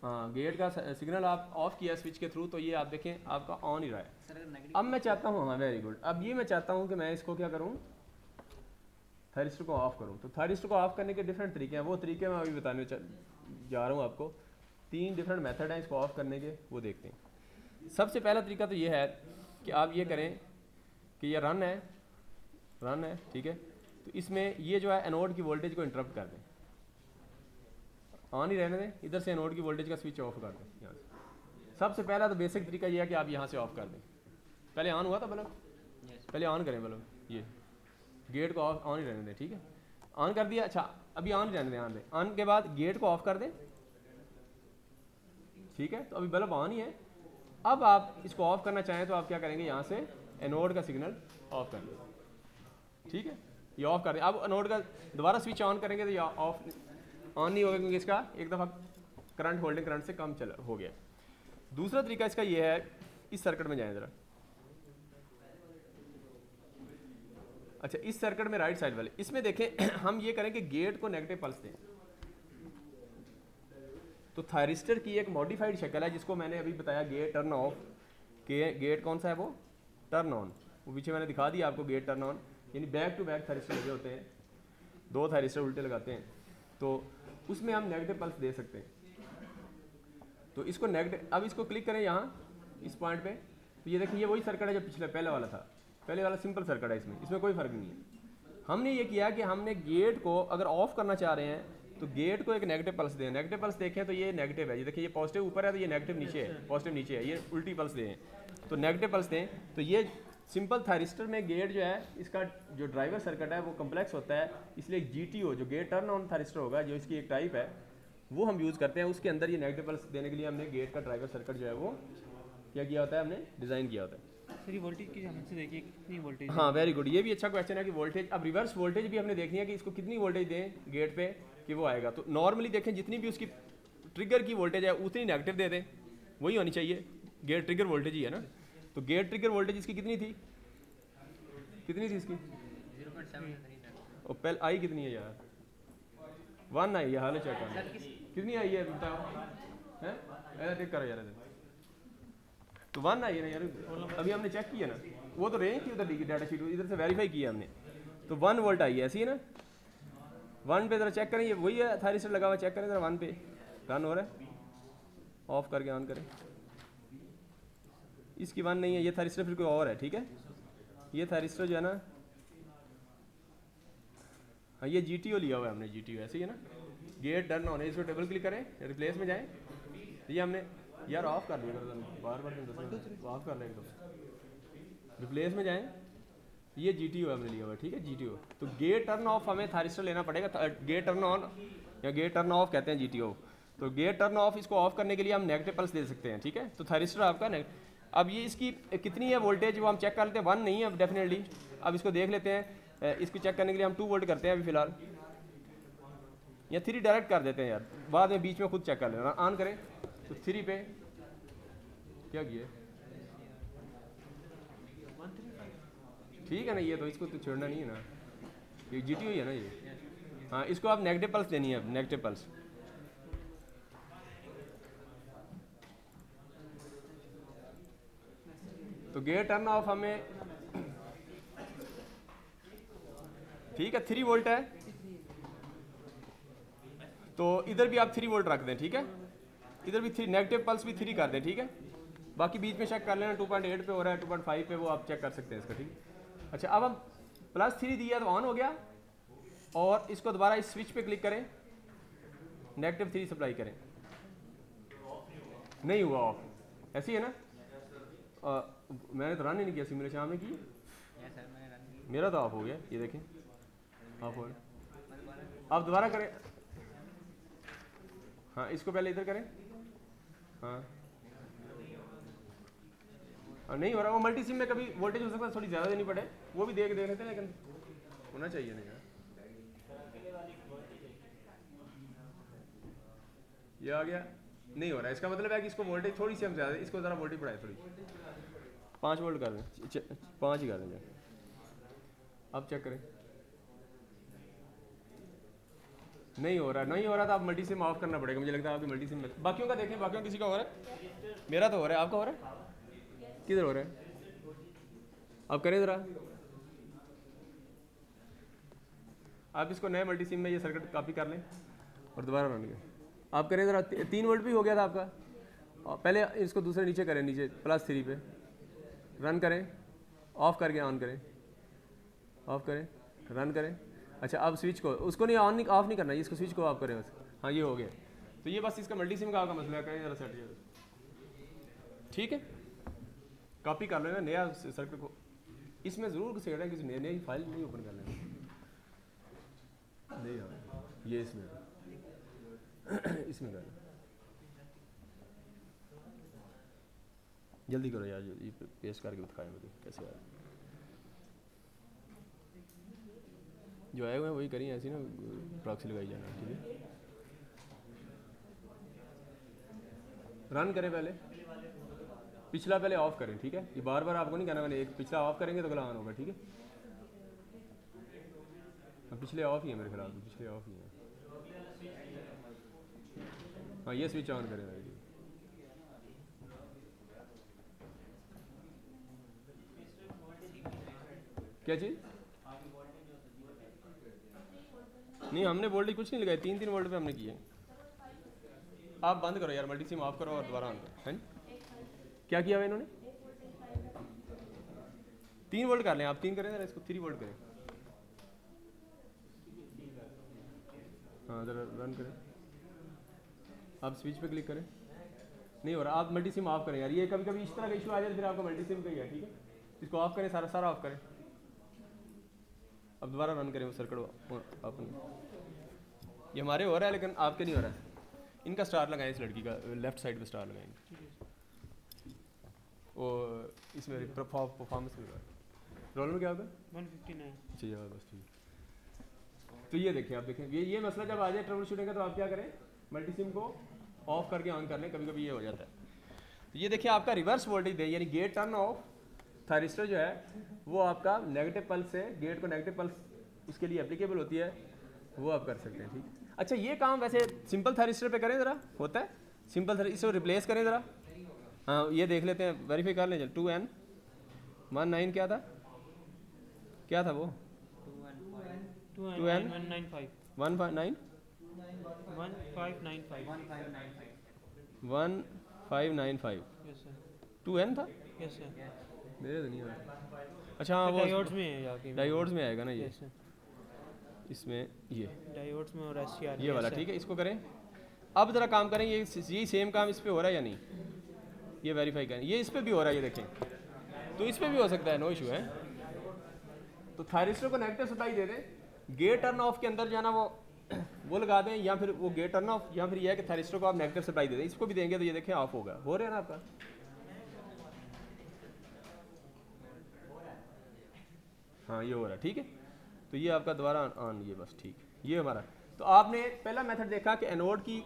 हाँ गेट का सिग्नल आप ऑफ किया स्विच के थ्रू, तो ये आप देखें आपका ऑन ही रहा है। अब मैं चाहता हूँ, हाँ वेरी गुड, अब ये मैं चाहता हूँ कि मैं इसको क्या करूँ, थायरिस्टर को ऑफ करूँ। तो थायरिस्टर को ऑफ करने के डिफरेंट तरीके हैं, वो तरीके मैं अभी बताने जा रहा हूँ आपको। 3 डिफरेंट मेथड हैं इसको ऑफ करने के, वो देखते हैं। सबसे पहला तरीका तो ये है कि आप ये करें कि ये रन है, ठीक है। तो इसमें ये जो है एनोड की वोल्टेज को इंटरप्ट कर दें, ऑन ही रहने दें, इधर से एनोड की वोल्टेज का स्विच ऑफ कर दें यहाँ से। सबसे पहला तो बेसिक तरीका ये है कि आप यहाँ से ऑफ कर दें। पहले ऑन हुआ था बल्ब, पहले ऑन करें बल्ब, ये गेट को ऑन ही रहने दें, ठीक है। ऑन कर दिया, अच्छा अभी ऑन ही रहने दें, ऑन के बाद गेट को ऑफ कर दें, ठीक है। तो अभी बल्ब ऑन ही है। अब आप इसको ऑफ करना चाहें तो आप क्या करेंगे, यहाँ से एनोड का सिग्नल ऑफ कर लें, ठीक है। ये ऑफ कर दें। अब एनोड का दोबारा स्विच ऑन करेंगे तो ये ऑन नहीं होगा, क्योंकि इसका एक दफ़ा करंट होल्डिंग करंट से कम हो गया। दूसरा तरीका इसका ये है, इस सर्किट में जाएं ज़रा। अच्छा, इस सर्किट में राइट साइड वाले, इसमें देखें हम ये करें कि गेट को नेगेटिव पल्स दें। तो थायरिस्टर की एक मॉडिफाइड शक्ल है जिसको मैंने अभी बताया, गेट टर्न ऑफ के गेट कौन सा है, वो टर्न ऑन। वो पीछे मैंने दिखा दिया आपको, गेट टर्न ऑन, यानी बैक टू बैक थायरिस्टर लगे होते हैं, 2 थायरिस्टर उल्टे लगाते हैं, तो उसमें हम नेगेटिव पल्स दे सकते हैं। तो इसको नेगेटिव, अब इसको क्लिक करें यहाँ इस पॉइंट पे, तो ये देखिए ये वही सर्किट है जो पिछले पहले वाला था। पहले वाला सिंपल सर्किट है, इसमें कोई फ़र्क नहीं है। हमने ये किया कि हमने गेट को अगर ऑफ करना चाह रहे हैं तो गेट को एक नेगेटिव पल्स दें। नेगेटिव पल्स देखें तो ये नेगेटिव है, ये देखिए ये पॉजिटिव ऊपर है तो ये नेगेटिव नीचे है, पॉजिटिव नीचे है, ये उल्टी पल्स दें। तो नेगेटिव पल्स दें। तो ये सिंपल थायरिस्टर में गेट जो है, इसका जो ड्राइवर सर्किट है वो कम्प्लेक्स होता है, इसलिए GTO जो गेट टर्न ऑन थायरिस्टर होगा, जो इसकी एक टाइप है, वो हम यूज़ करते हैं। उसके अंदर ये नेगेटिव पल्स देने के लिए हमने गेट का ड्राइवर सर्किट जो है वो क्या किया होता है, हमने डिज़ाइन किया होता है। सर ये वोल्टेज की समझ से देखिए कितनी वोल्टेज, हाँ वेरी गुड, ये भी अच्छा क्वेश्चन है कि वोल्टेज। अब रिवर्स वोल्टेज भी हमने देखनी है कि इसको कितनी वोल्टेज दें गेट पे कि वो आएगा। तो नॉर्मली देखें जितनी भी उसकी ट्रिगर की वोल्टेज है उतनी नेगेटिव दे दें, वही होनी चाहिए। गेट ट्रिगर वोल्टेज ही है ना, तो गेट ट्रिगर वोल्टेज इसकी कितनी थी इसकी 0.7 और पहले आई कितनी है यार, 1 आई है, हाल चेक करना। कितनी आई है बताओ हैं? ऐसा टिक करो यार इधर। तो 1 आई है ना यार, अभी हमने चेक किया ना, वो तो रेंज थी उधर डाटा शीट, इधर से वेरीफाई किया हमने, तो 1 वोल्ट आई है, ऐसी है ना। 1 पे ज़रा चेक करें, ये वही है थायरिस्टर लगा हुआ, चेक करें ज़रा 1 पे रन हो रहा है, ऑफ करके ऑन करें। इसकी 1 नहीं है, ये थायरिस्टर फिर कोई और है, ठीक है। ये थायरिस्टर जो है ना, हाँ ये GTO लिया हुआ है हमने, GTO ऐसे ही है ना। गेट टर्न ऑन है, इसको डबल क्लिक करें, रिप्लेस में जाएं, ये हमने यार ऑफ कर दिया, बार बार ऑफ कर लेंगे तो रिप्लेस में जाएं, ये GTO हमने लिया हुआ है, ठीक है GTO। तो गेट टर्न ऑफ हमें थायरिस्टर लेना पड़ेगा, गेट टर्न ऑन या गेट टर्न ऑफ कहते हैं GTO। तो गेट टर्न ऑफ इसको ऑफ करने के लिए हम नेगेटिव पल्स दे सकते हैं, ठीक है। तो थायरिस्टर आपका अब ये इसकी कितनी है वोल्टेज वो हम चेक कर लेते हैं, 1 नहीं है डेफिनेटली। अब इसको देख लेते हैं, इसको चेक करने के लिए हम 2 वोल्ट करते हैं अभी फ़िलहाल, या 3 डायरेक्ट कर देते हैं यार, बाद में बीच में खुद चेक कर लेना। ऑन करें तो 3 पे क्या किया, ठीक है ना, ये तो इसको तो छोड़ना नहीं है ना, ये GTO ही है ना ये। हाँ इसको आप नेगेटिव पल्स देनी है, नेगेटिव पल्स। तो गेट टर्न ऑफ हमें, ठीक है 3 वोल्ट है, तो इधर भी आप 3 वोल्ट रख दें, ठीक है। इधर भी 3 नेगेटिव पल्स भी 3 कर दें, ठीक है। बाकी बीच में चेक कर लेना, 2.8 पे हो रहा है, 2.5 पे, वो आप चेक कर सकते हैं इसका, ठीक है। अच्छा अब हम +3 दिया तो ऑन हो गया, और इसको दोबारा इस स्विच पे क्लिक करें, -3 सप्लाई करें, नहीं हुआ ऑफ, ऐसी है ना। मैंने तो रन ही नहीं किया, सिमुलेशन आपने की, मेरा तो ऑफ हो गया, ये देखें ऑफ हो गया। आप दोबारा करें, हाँ इसको पहले इधर करें, हाँ नहीं हो रहा, वो मल्टी सिम में कभी वोल्टेज हो सकता है थोड़ी ज़्यादा देनी पड़े, वो भी देख लेते हैं, लेकिन होना चाहिए नहीं यार। ये आ गया, नहीं हो रहा, इसका मतलब है कि इसको वोल्टेज थोड़ी सी हम ज़्यादा, इसको ज़रा वोल्टेज बढ़ाए थोड़ी, 5 वोल्ट कर दें, 5 ही कर दें। अब चेक करें, नहीं हो रहा, नहीं हो रहा तो आप मल्टी सिम ऑफ करना पड़ेगा, मुझे लगता है आपकी मल्टी सिम में। बाकियों का देखें, बाकियों किसी का हो रहा है, मेरा तो हो रहा है, आपका हो रहा है, किधर हो रहा है, अब करें ज़रा। आप इसको नए मल्टी सिम में ये सर्किट कॉपी कर लें और दोबारा रन करें, आप करें ज़रा। 3 वोल्ट भी हो गया था आपका, पहले इसको दूसरे नीचे करें, नीचे +3 पे रन करें, ऑफ करके ऑन करें, ऑफ करें, रन करें। अच्छा अब स्विच को, उसको नहीं ऑन नहीं ऑफ नहीं करना, इसको स्विच को ऑफ करें बस, हाँ ये हो गया। तो ये बस इसका मल्टी सिम का आपका मसला है, करें ज़रा सेट, ठीक है। कॉपी कर लेना नया सर्किट को, इसमें ज़रूर घुसेड़ है, किसी नई फाइल नहीं ओपन कर लेना, नहीं हाँ ये इसमें इसमें कर जल्दी करो यार, ये पेस्ट करके दिखाएं मुझे कैसे आया, जो आए हुए हैं वही करिए, ऐसी ना प्रॉक्सी लगाई जाना, ठीक है। रन करें पहले, पिछला पहले ऑफ करें, ठीक है। ये बार बार आपको नहीं कहना, मैंने एक पिछला ऑफ करेंगे तो अगला ऑन होगा, ठीक है। पिछले ऑफ ही है मेरे ख्याल में, पिछले ऑफ ही है, हाँ ये स्विच ऑन करें भाई। क्या चीज़, नहीं हमने वोल्टेज कुछ नहीं लगाया, 3 वोल्ट पे हमने किए। आप बंद करो यार, मल्टी सिम ऑफ करो और दोबारा ऑन करो, है क्या किया हुआ इन्होंने, 3 वोल्ट कर लें आप, 3 करें ज़रा, इसको 3 वोल्ट करें, हाँ ज़रा रन करें, आप स्विच पे क्लिक करें, नहीं हो रहा, आप मल्टी सिम ऑफ करें यार, ये कभी कभी इस तरह का इशू आ जाए फिर आपका मल्टी सिम का ही है, ठीक है। इसको ऑफ करें, सारा सारा ऑफ करें, अब दोबारा रन करें वो सर्किट अपन, ये हमारे हो रहा है लेकिन आपके नहीं हो रहा है। इनका स्टार लगाएं, इस लड़की का लेफ्ट साइड पे स्टार लगाएंगे, वो इसमें परफॉर्मेंस में रोल में क्या होगा 159, चाहिए बस, ठीक। तो ये देखें, आप देखें ये मसला जब आ जाए ट्रबल शूटिंग का, तो आप क्या करें, मल्टी सिम को ऑफ करके ऑन कर लें, कभी कभी ये हो जाता है। तो ये देखिए आपका रिवर्स वोल्टेज दे, यानी गेट टर्न ऑफ थायरिस्टर जो है वो आपका नेगेटिव पल्स से, गेट को नेगेटिव पल्स उसके लिए एप्लीकेबल होती है, वो आप कर सकते हैं, ठीक। अच्छा ये काम वैसे सिंपल थायरिस्टर पे करें ज़रा, होता है सिंपल थायरिस्टर, इसको रिप्लेस करें ज़रा। हाँ ये देख लेते हैं, वेरीफाई कर लें। चल 2N19 क्या था, क्या था वो 2N 195 1595 1595 यस सर 2N था यस सर मेरे तो नहीं आ रहा। अच्छा हाँ वो डायोड्स में है जाके डायोड्स में आएगा ना ये, यस सर इसमें ये डायोड्स में और एससीआर ये वाला ठीक है, इसको करें। अब ज़रा काम करें, ये सेम काम इस पे हो रहा है या नहीं, ये वेरीफाई करें। ये इस पे भी हो रहा है, ये देखें, तो इस पे भी हो सकता है, नो इशू है। तो थायरिस्टर को नेगेटिव सप्लाई दे दें, गेट टर्न ऑफ के अंदर जाना वो लगा दें, या फिर वो गेट टर्न ऑफ, या फिर यह है कि थायरिस्टर को आप नेगेटिव सप्लाई दे दें। इसको भी देंगे तो ये देखें ऑफ होगा, हो रहा है ना आपका। हाँ ये हो रहा है ठीक है। तो ये आपका दोबारा ऑन, ये बस ठीक, ये हमारा। तो आपने पहला मेथड देखा कि एनोड की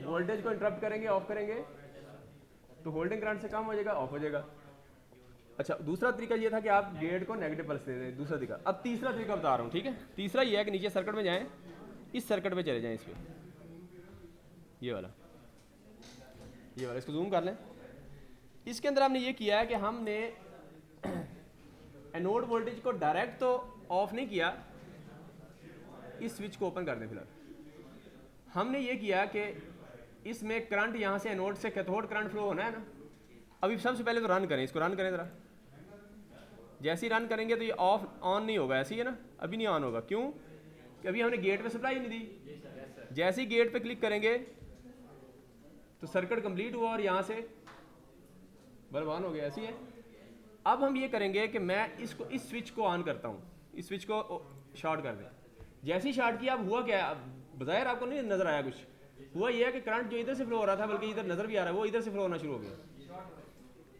वोल्टेज को इंटरप्ट करेंगे, ऑफ करेंगे तो होल्डिंग करंट से कम हो जाएगा, ऑफ हो जाएगा। अच्छा दूसरा तरीका ये था कि आप गेट को नेगेटिव पल्स दे दें, दूसरा तरीका। अब तीसरा तरीका बता रहा हूँ ठीक है। तीसरा ये है कि नीचे सर्किट में जाएं, इस सर्किट पे चले जाएं, इस पे ये वाला इसको जूम कर लें। इसके अंदर हमने ये किया है कि हमने एनोड वोल्टेज को डायरेक्ट तो ऑफ नहीं किया, इस स्विच को ओपन कर दें। फिलहाल हमने ये किया कि इसमें करंट यहाँ से एनोड से कैथोड करंट फ्लो होना है ना। अभी सबसे पहले तो रन करें, इसको रन करें ज़रा। जैसे ही रन करेंगे तो ये ऑफ ऑन नहीं होगा, ऐसे ही है ना, अभी नहीं ऑन होगा। क्यों कि अभी हमने गेट पे सप्लाई नहीं दी। जैसे ही गेट पे क्लिक करेंगे तो सर्किट कंप्लीट हुआ और यहाँ से बल्ब ऑन हो गया, ऐसी है। अब हम ये करेंगे कि मैं इसको, इस स्विच को ऑन करता हूँ, इस स्विच को शॉर्ट कर दें। जैसे ही शॉर्ट किया, अब हुआ क्या, बज़ाहिर आपको नहीं नज़र आया कुछ, हुआ ये है कि करंट जो इधर से फ्लो हो रहा था, बल्कि इधर नज़र भी आ रहा है, वो इधर से फ्लो होना शुरू हो गया।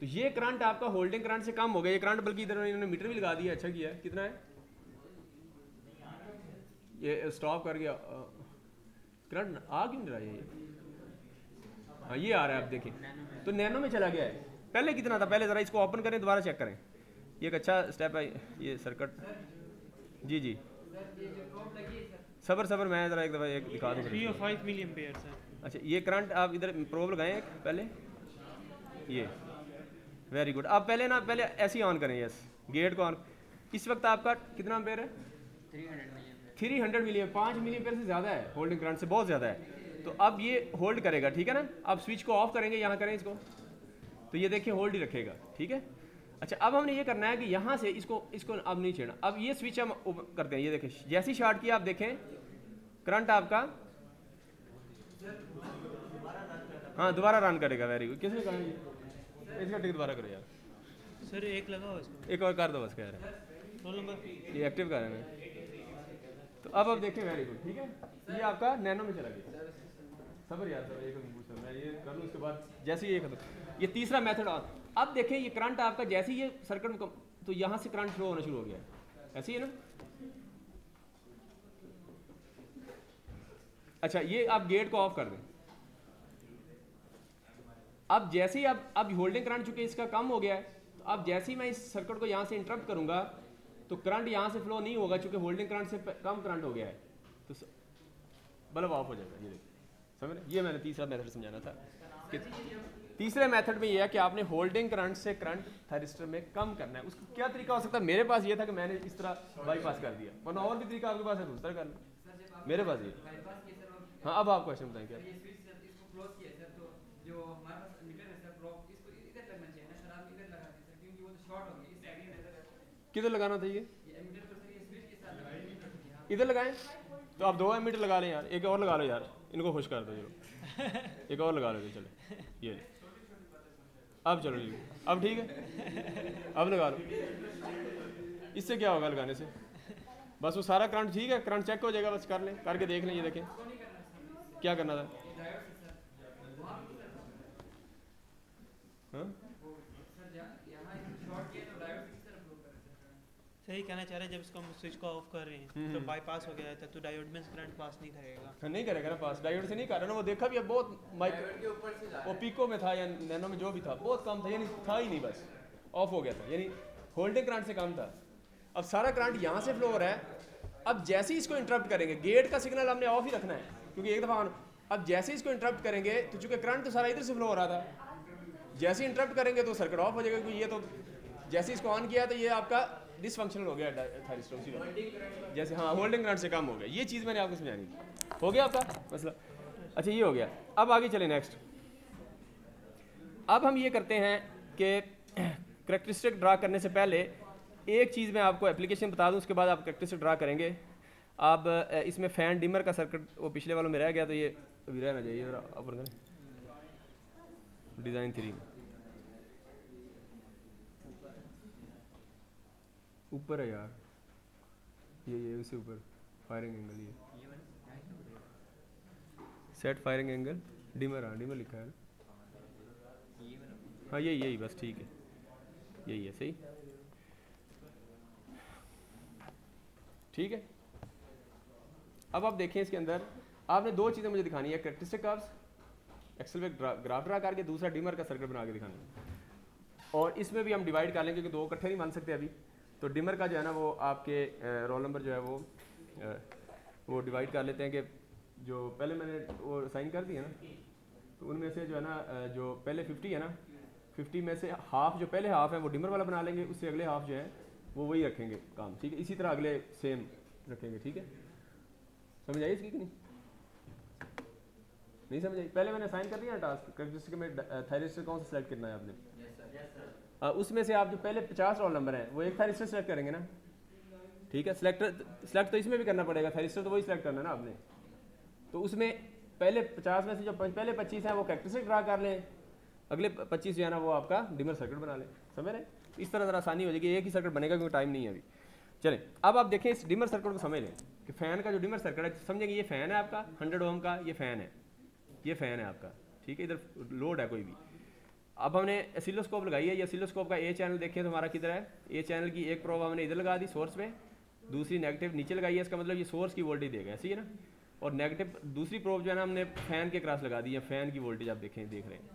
तो ये करंट आपका होल्डिंग करंट से कम हो गया। ये करंट बल्कि इधर इन्होंने मीटर भी लगा दिया, अच्छा किया है। कितना है ये, स्टॉप कर गया करंट, आ क्यों नहीं रहा ये? हाँ ये आ रहा है, आप देखें तो नैनो में चला गया है। पहले कितना था, पहले ज़रा इसको ओपन करें, दोबारा चेक करें। ये एक अच्छा स्टेप है ये सर्किट। जी जी सबर मैं ज़रा एक दफ़ा एक दिखा दूँ। 3 और 5 मिली एम्पेयर सर। अच्छा ये करंट आप इधर प्रोब लगाएं एक पहले, ये वेरी गुड। आप पहले ऐसे ही ऑन करें, यस गेट को ऑन। इस वक्त आपका कितना एम्पेयर है? 300 मिली एम्पेयर, 5 मिली एम्पेयर से ज़्यादा है, होल्डिंग करंट से बहुत ज़्यादा है। तो अब ये होल्ड करेगा, ठीक है ना। अब स्विच को ऑफ करेंगे, यहाँ करें इसको, तो ये देखिए होल्ड ही रखेगा, ठीक है। अच्छा अब हमने ये करना है कि यहाँ से इसको अब नहीं छेड़ना। अब ये स्विच हम ओपन करते हैं, ये देखें जैसे ही शॉर्ट किया आप देखें करंट आपका हाँ दोबारा रन करेगा। Very good. किसने कहा इसका टिक दोबारा करो यार सर एक लगाओ इसको, एक और कर दो बस, कह रहे हैं रोल नंबर ये एक्टिव कर रहे हैं। तो अब देखें, वेरी गुड, ठीक है। ये आपका नैनो में चला गया। सबर यार सर, एक पूछा मैं ये कर लूँ, उसके बाद जैसे ये खत्म, ये तीसरा मेथड ऑन। अब देखें ये करंट आपका जैसे ही ये सर्किट में तो यहाँ से करंट फ्लो होना शुरू हो गया, ऐसे ही है ना। अच्छा ये आप गेट को ऑफ कर दें। अब जैसे ही अब होल्डिंग करंट चूंकि इसका कम हो गया है, तो अब जैसे ही मैं इस सर्किट को यहाँ से इंटरप्ट करूंगा तो करंट यहाँ से फ्लो नहीं होगा, चूंकि होल्डिंग करंट से कम करंट हो गया है, तो बल्ब ऑफ हो जाएगा। ये देखिए समझ रहे, ये मैंने तीसरा मेथड समझाना था कि तीसरे मेथड में ये है कि आपने होल्डिंग करंट से करंट थायरिस्टर में कम करना है। उसका क्या तरीका हो सकता है? मेरे पास ये था कि मैंने इस तरह बाईपास कर दिया, वरना और भी तरीका आपके पास है दूसरा कर लो। मेरे पास ये, हाँ अब आप क्वेश्चन बताएं क्या। इसको क्लोज किया सर, तो जो हमारे पास मीटर है सर ड्रॉप, इसको इधर लगना चाहिए ना सर, आप इधर लगा दें सर, क्योंकि वो तो शॉर्ट हो गई इस साइड में नजर। किधर लगाना था? ये मीटर पर सर ये स्विच के साथ लगाएं, इधर लगाएं। तो आप 2 एमीटर लगा लें यार, एक और लगा लो यार, इनको खुश कर दो चलो एक और लगा लो चलो। ये अब चलो ठीक है, अब ठीक है, अब लगा लो। इससे क्या होगा लगाने से? बस वो सारा करंट ठीक है, करंट चेक हो जाएगा, बस कर लें, करके देख लें। ये देखें क्या करना था। हाँ सही कहना चाह रहे हैं, जब इसको हम स्विच को ऑफ कर रहे हैं तो बाईपास हो गया था, तो डायोड में करंट पास नहीं करेगा। नहीं करेगा ना पास, डायोड से नहीं कर रहा ना। वो देखा भी है बहुत माइक्रो के ऊपर से वो पीको में था या नैनो में जो भी था बहुत कम था, यानी था ही नहीं, बस ऑफ हो गया था, यानी होल्डिंग करंट से कम था। अब सारा करंट यहाँ से फ्लो हो रहा है अब जैसे ही इसको इंटरप्ट करेंगे, गेट का सिग्नल हमने ऑफ ही रखना है क्योंकि एक दफ़ा अब जैसे ही इसको इंटरप्ट करेंगे तो चूंकि करंट तो सारा इधर से फ्लो हो रहा था, जैसे ही इंटरप्ट करेंगे तो सर्किट ऑफ हो जाएगा क्योंकि ये तो जैसे ही इसको ऑन किया तो ये आपका डिसफंक्शनल हो गया थायरिस्टर उसी वक्त। जैसे हाँ होल्डिंग करंट से कम हो गया। ये चीज़ मैंने आपको समझानी थी। हो गया आपका मसला? अच्छा ये हो गया। अब आगे चले नेक्स्ट। अब हम ये करते हैं कि करैक्टरिस्टिक ड्रा करने से पहले एक चीज़ मैं आपको एप्लीकेशन बता दूं, उसके बाद आप करैक्टरिस्टिक ड्रा करेंगे। अब इसमें फ़ैन डिमर का सर्किट वो पिछले वालों में रह गया तो ये अभी रहना चाहिए ज़रा अपन करें डिज़ाइन 3 में ऊपर है यार, ये उससे ऊपर फायरिंग एंगल, ये सेट फायरिंग एंगल डिमर, हाँ डिमर लिखा है ना, हाँ यही बस ठीक है, यही है सही ठीक है। अब आप देखें इसके अंदर आपने दो चीज़ें मुझे दिखानी है, करैक्टरिस्टिक कर्व्स एक्सेल पे ग्राफ ड्रा करके, दूसरा डिमर का सर्किट बना के दिखाना है। और इसमें भी हम डिवाइड कर लेंगे क्योंकि दो इकट्ठे नहीं मान सकते अभी। तो डिमर का जो है ना वो आपके रोल नंबर जो है वो डिवाइड कर लेते हैं कि जो पहले मैंने वो साइन कर दिया ना, तो उनमें से जो है ना जो पहले 50 है ना, 50 में से हाफ जो पहले हाफ है वो डिमर वाला बना लेंगे, उससे अगले हाफ जो है वो वही रखेंगे काम, ठीक है। इसी तरह अगले सेम रखेंगे, ठीक है। समझ आई इसकी कि नहीं समझ आई? पहले मैंने साइन कर दिया टास्क करैक्टरिस्टिक में थायरिस्टर कौन सा सेलेक्ट करना है आपने, उसमें से आप जो पहले 50 रोल नंबर है वो एक थायरिस्टर सेलेक्ट करेंगे ना, ठीक है। सेलेक्ट तो इसमें भी करना पड़ेगा, थायरिस्टर तो वही सेलेक्ट करना है ना आपने। तो उसमें पहले 50 में से जो पहले 25 हैं वो करैक्टरिस्टिक ड्रा कर लें, अगले 25 जो है ना वो आपका डिमर सर्किट बना लें। समझ रहे? इस तरह ज़रा आसानी हो जाएगी, एक ही सर्किट बनेगा क्योंकि टाइम नहीं है अभी। चलें अब आप देखें इस डिमर सर्किट को समझ लें कि फ़ैन का जो डिमर सर्किट है, समझेंगे ये फ़ैन है आपका 100 ओम का, ये फ़ैन है, ये फ़ैन है आपका, ठीक है। इधर लोड है कोई भी। अब हमने एसिलोस्कोप लगाई है, ये एसिलोस्कोप का ए चैनल देखें तो हमारा किधर है, ए चैनल की एक प्रोब हमने इधर लगा दी सोर्स पे, दूसरी नेगेटिव नीचे लगाई है, इसका मतलब ये सोर्स की वोल्टेज देगा, ऐसी है ना। और नेगेटिव दूसरी प्रोब जो है ना हमने फ़ैन के क्रॉस लगा दी है, फ़ैन की वोल्टेज आप देख रहे हैं,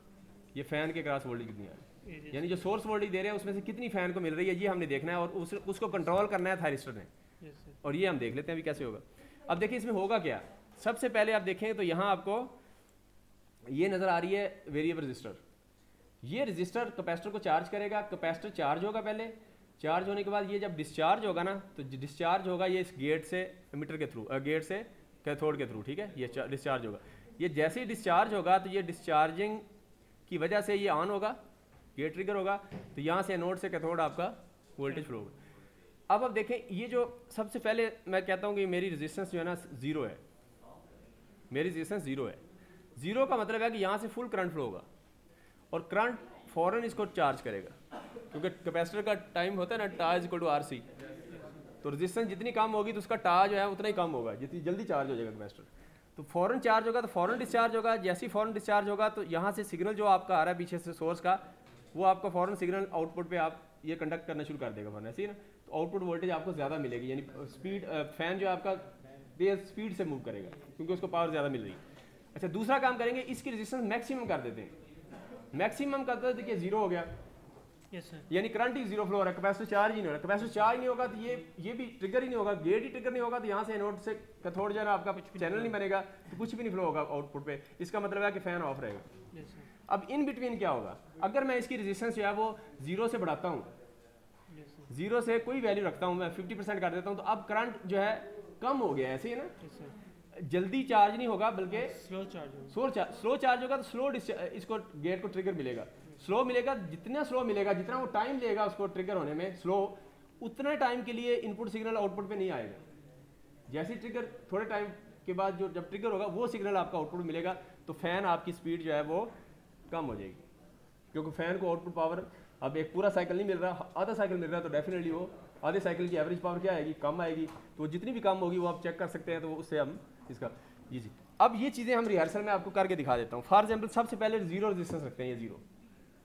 ये फ़ैन के क्रॉस वोल्टेज कितनी आ रही है, यानी जो सोर्स वोल्टेज दे रहे हैं उसमें से कितनी फ़ैन को मिल रही है ये हमने देखना है और उसको कंट्रोल करना है थायरिस्टर ने। और ये हम देख लेते हैं अभी कैसे होगा। अब देखिए इसमें होगा क्या, सबसे पहले आप देखें तो यहाँ आपको ये नज़र आ रही है वेरिएबल रजिस्टर। ये रजिस्टर कैपेसिटर को चार्ज करेगा, कैपेसिटर चार्ज होगा, पहले चार्ज होने के बाद ये जब डिस्चार्ज होगा ना तो डिस्चार्ज होगा ये इस गेट से एमिटर के थ्रू, गेट से कैथोड के थ्रू, ठीक है। ये डिस्चार्ज होगा, ये जैसे ही डिस्चार्ज होगा तो ये डिस्चार्जिंग की वजह से ये ऑन होगा, गेट ट्रिगर होगा, तो यहाँ से एनोड से कैथोड आपका वोल्टेज फ्लो होगा। अब देखें ये जो सबसे पहले मैं कहता हूँ कि मेरी रेजिस्टेंस जो है ना 0 है, मेरी रेजिस्टेंस 0 है। 0 का मतलब है कि यहाँ से फुल करंट फ्लो होगा और करंट फ़ौरन इसको चार्ज करेगा क्योंकि कैपेसिटर का टाइम होता है ना tau is equal to R C. तो रेजिस्टेंस जितनी कम होगी तो उसका टा जो है उतना ही कम होगा, जितनी जल्दी चार्ज हो जाएगा कैपेसिटर। तो फ़ौरन चार्ज होगा तो फ़ौरन डिस्चार्ज होगा, जैसे ही फ़ौरन डिस्चार्ज होगा तो यहाँ से सिग्नल जो आपका आ रहा है पीछे से सोर्स का, वो आपका फ़ौरन सिग्नल आउटपुट पे आप ये कंडक्ट करना शुरू कर देगा फ़ौरन, ऐसे ही ना। तो आउटपुट वोल्टेज आपको ज़्यादा मिलेगी, यानी स्पीड फ़ैन जो आपका तेज़ स्पीड से मूव करेगा क्योंकि उसको पावर ज़्यादा मिल रही है। अच्छा दूसरा काम करेंगे, इसकी रेजिस्टेंस मैक्सिमम कर देते हैं, मैक्सिमम करते हैं, देखिए 0 हो गया, यानी करंट ही 0 फ्लो हो रहा है, कैपेसिटर चार्ज ही नहीं हो रहा। कैपेसिटर चार्ज नहीं होगा तो ये भी ट्रिगर ही नहीं होगा, गेट ही ट्रिगर नहीं होगा, तो यहाँ से एनोड से कैथोड जो है ना आपका चैनल नहीं बनेगा, तो कुछ भी नहीं फ्लो होगा आउटपुट पे। इसका मतलब है कि फ़ैन ऑफ रहेगा। अब इन बिटवीन क्या होगा, अगर मैं इसकी रेजिस्टेंस जो है वो 0 से बढ़ाता हूँ, 0 से कोई वैल्यू रखता हूँ मैं 50% कर देता हूँ, तो अब करंट जो है कम हो गया, ऐसे ही ना, जल्दी चार्ज नहीं होगा बल्कि स्लो चार्ज होगा। तो स्लो इसको गेट को ट्रिगर मिलेगा, स्लो मिलेगा, जितना स्लो मिलेगा, जितना वो टाइम लेगा उसको ट्रिगर होने में स्लो, उतने टाइम के लिए इनपुट सिग्नल आउटपुट पे नहीं आएगा। जैसे ट्रिगर थोड़े टाइम के बाद जो जब ट्रिगर होगा वो सिग्नल आपका आउटपुट मिलेगा, तो फ़ैन आपकी स्पीड जो है वो कम हो जाएगी क्योंकि फ़ैन को आउटपुट पावर अब एक पूरा साइकिल नहीं मिल रहा, आधा साइकिल मिल रहा है, तो डेफिनेटली वो आधे साइकिल की एवरेज पावर क्या आएगी, कम आएगी। तो जितनी भी कम होगी वो आप चेक कर सकते हैं, तो उससे हम इसका जी। अब ये चीज़ें हम रिहर्सल में आपको करके दिखा देता हूँ। फॉर एग्जाम्पल सबसे पहले 0 रेजिस्टेंस रखते हैं,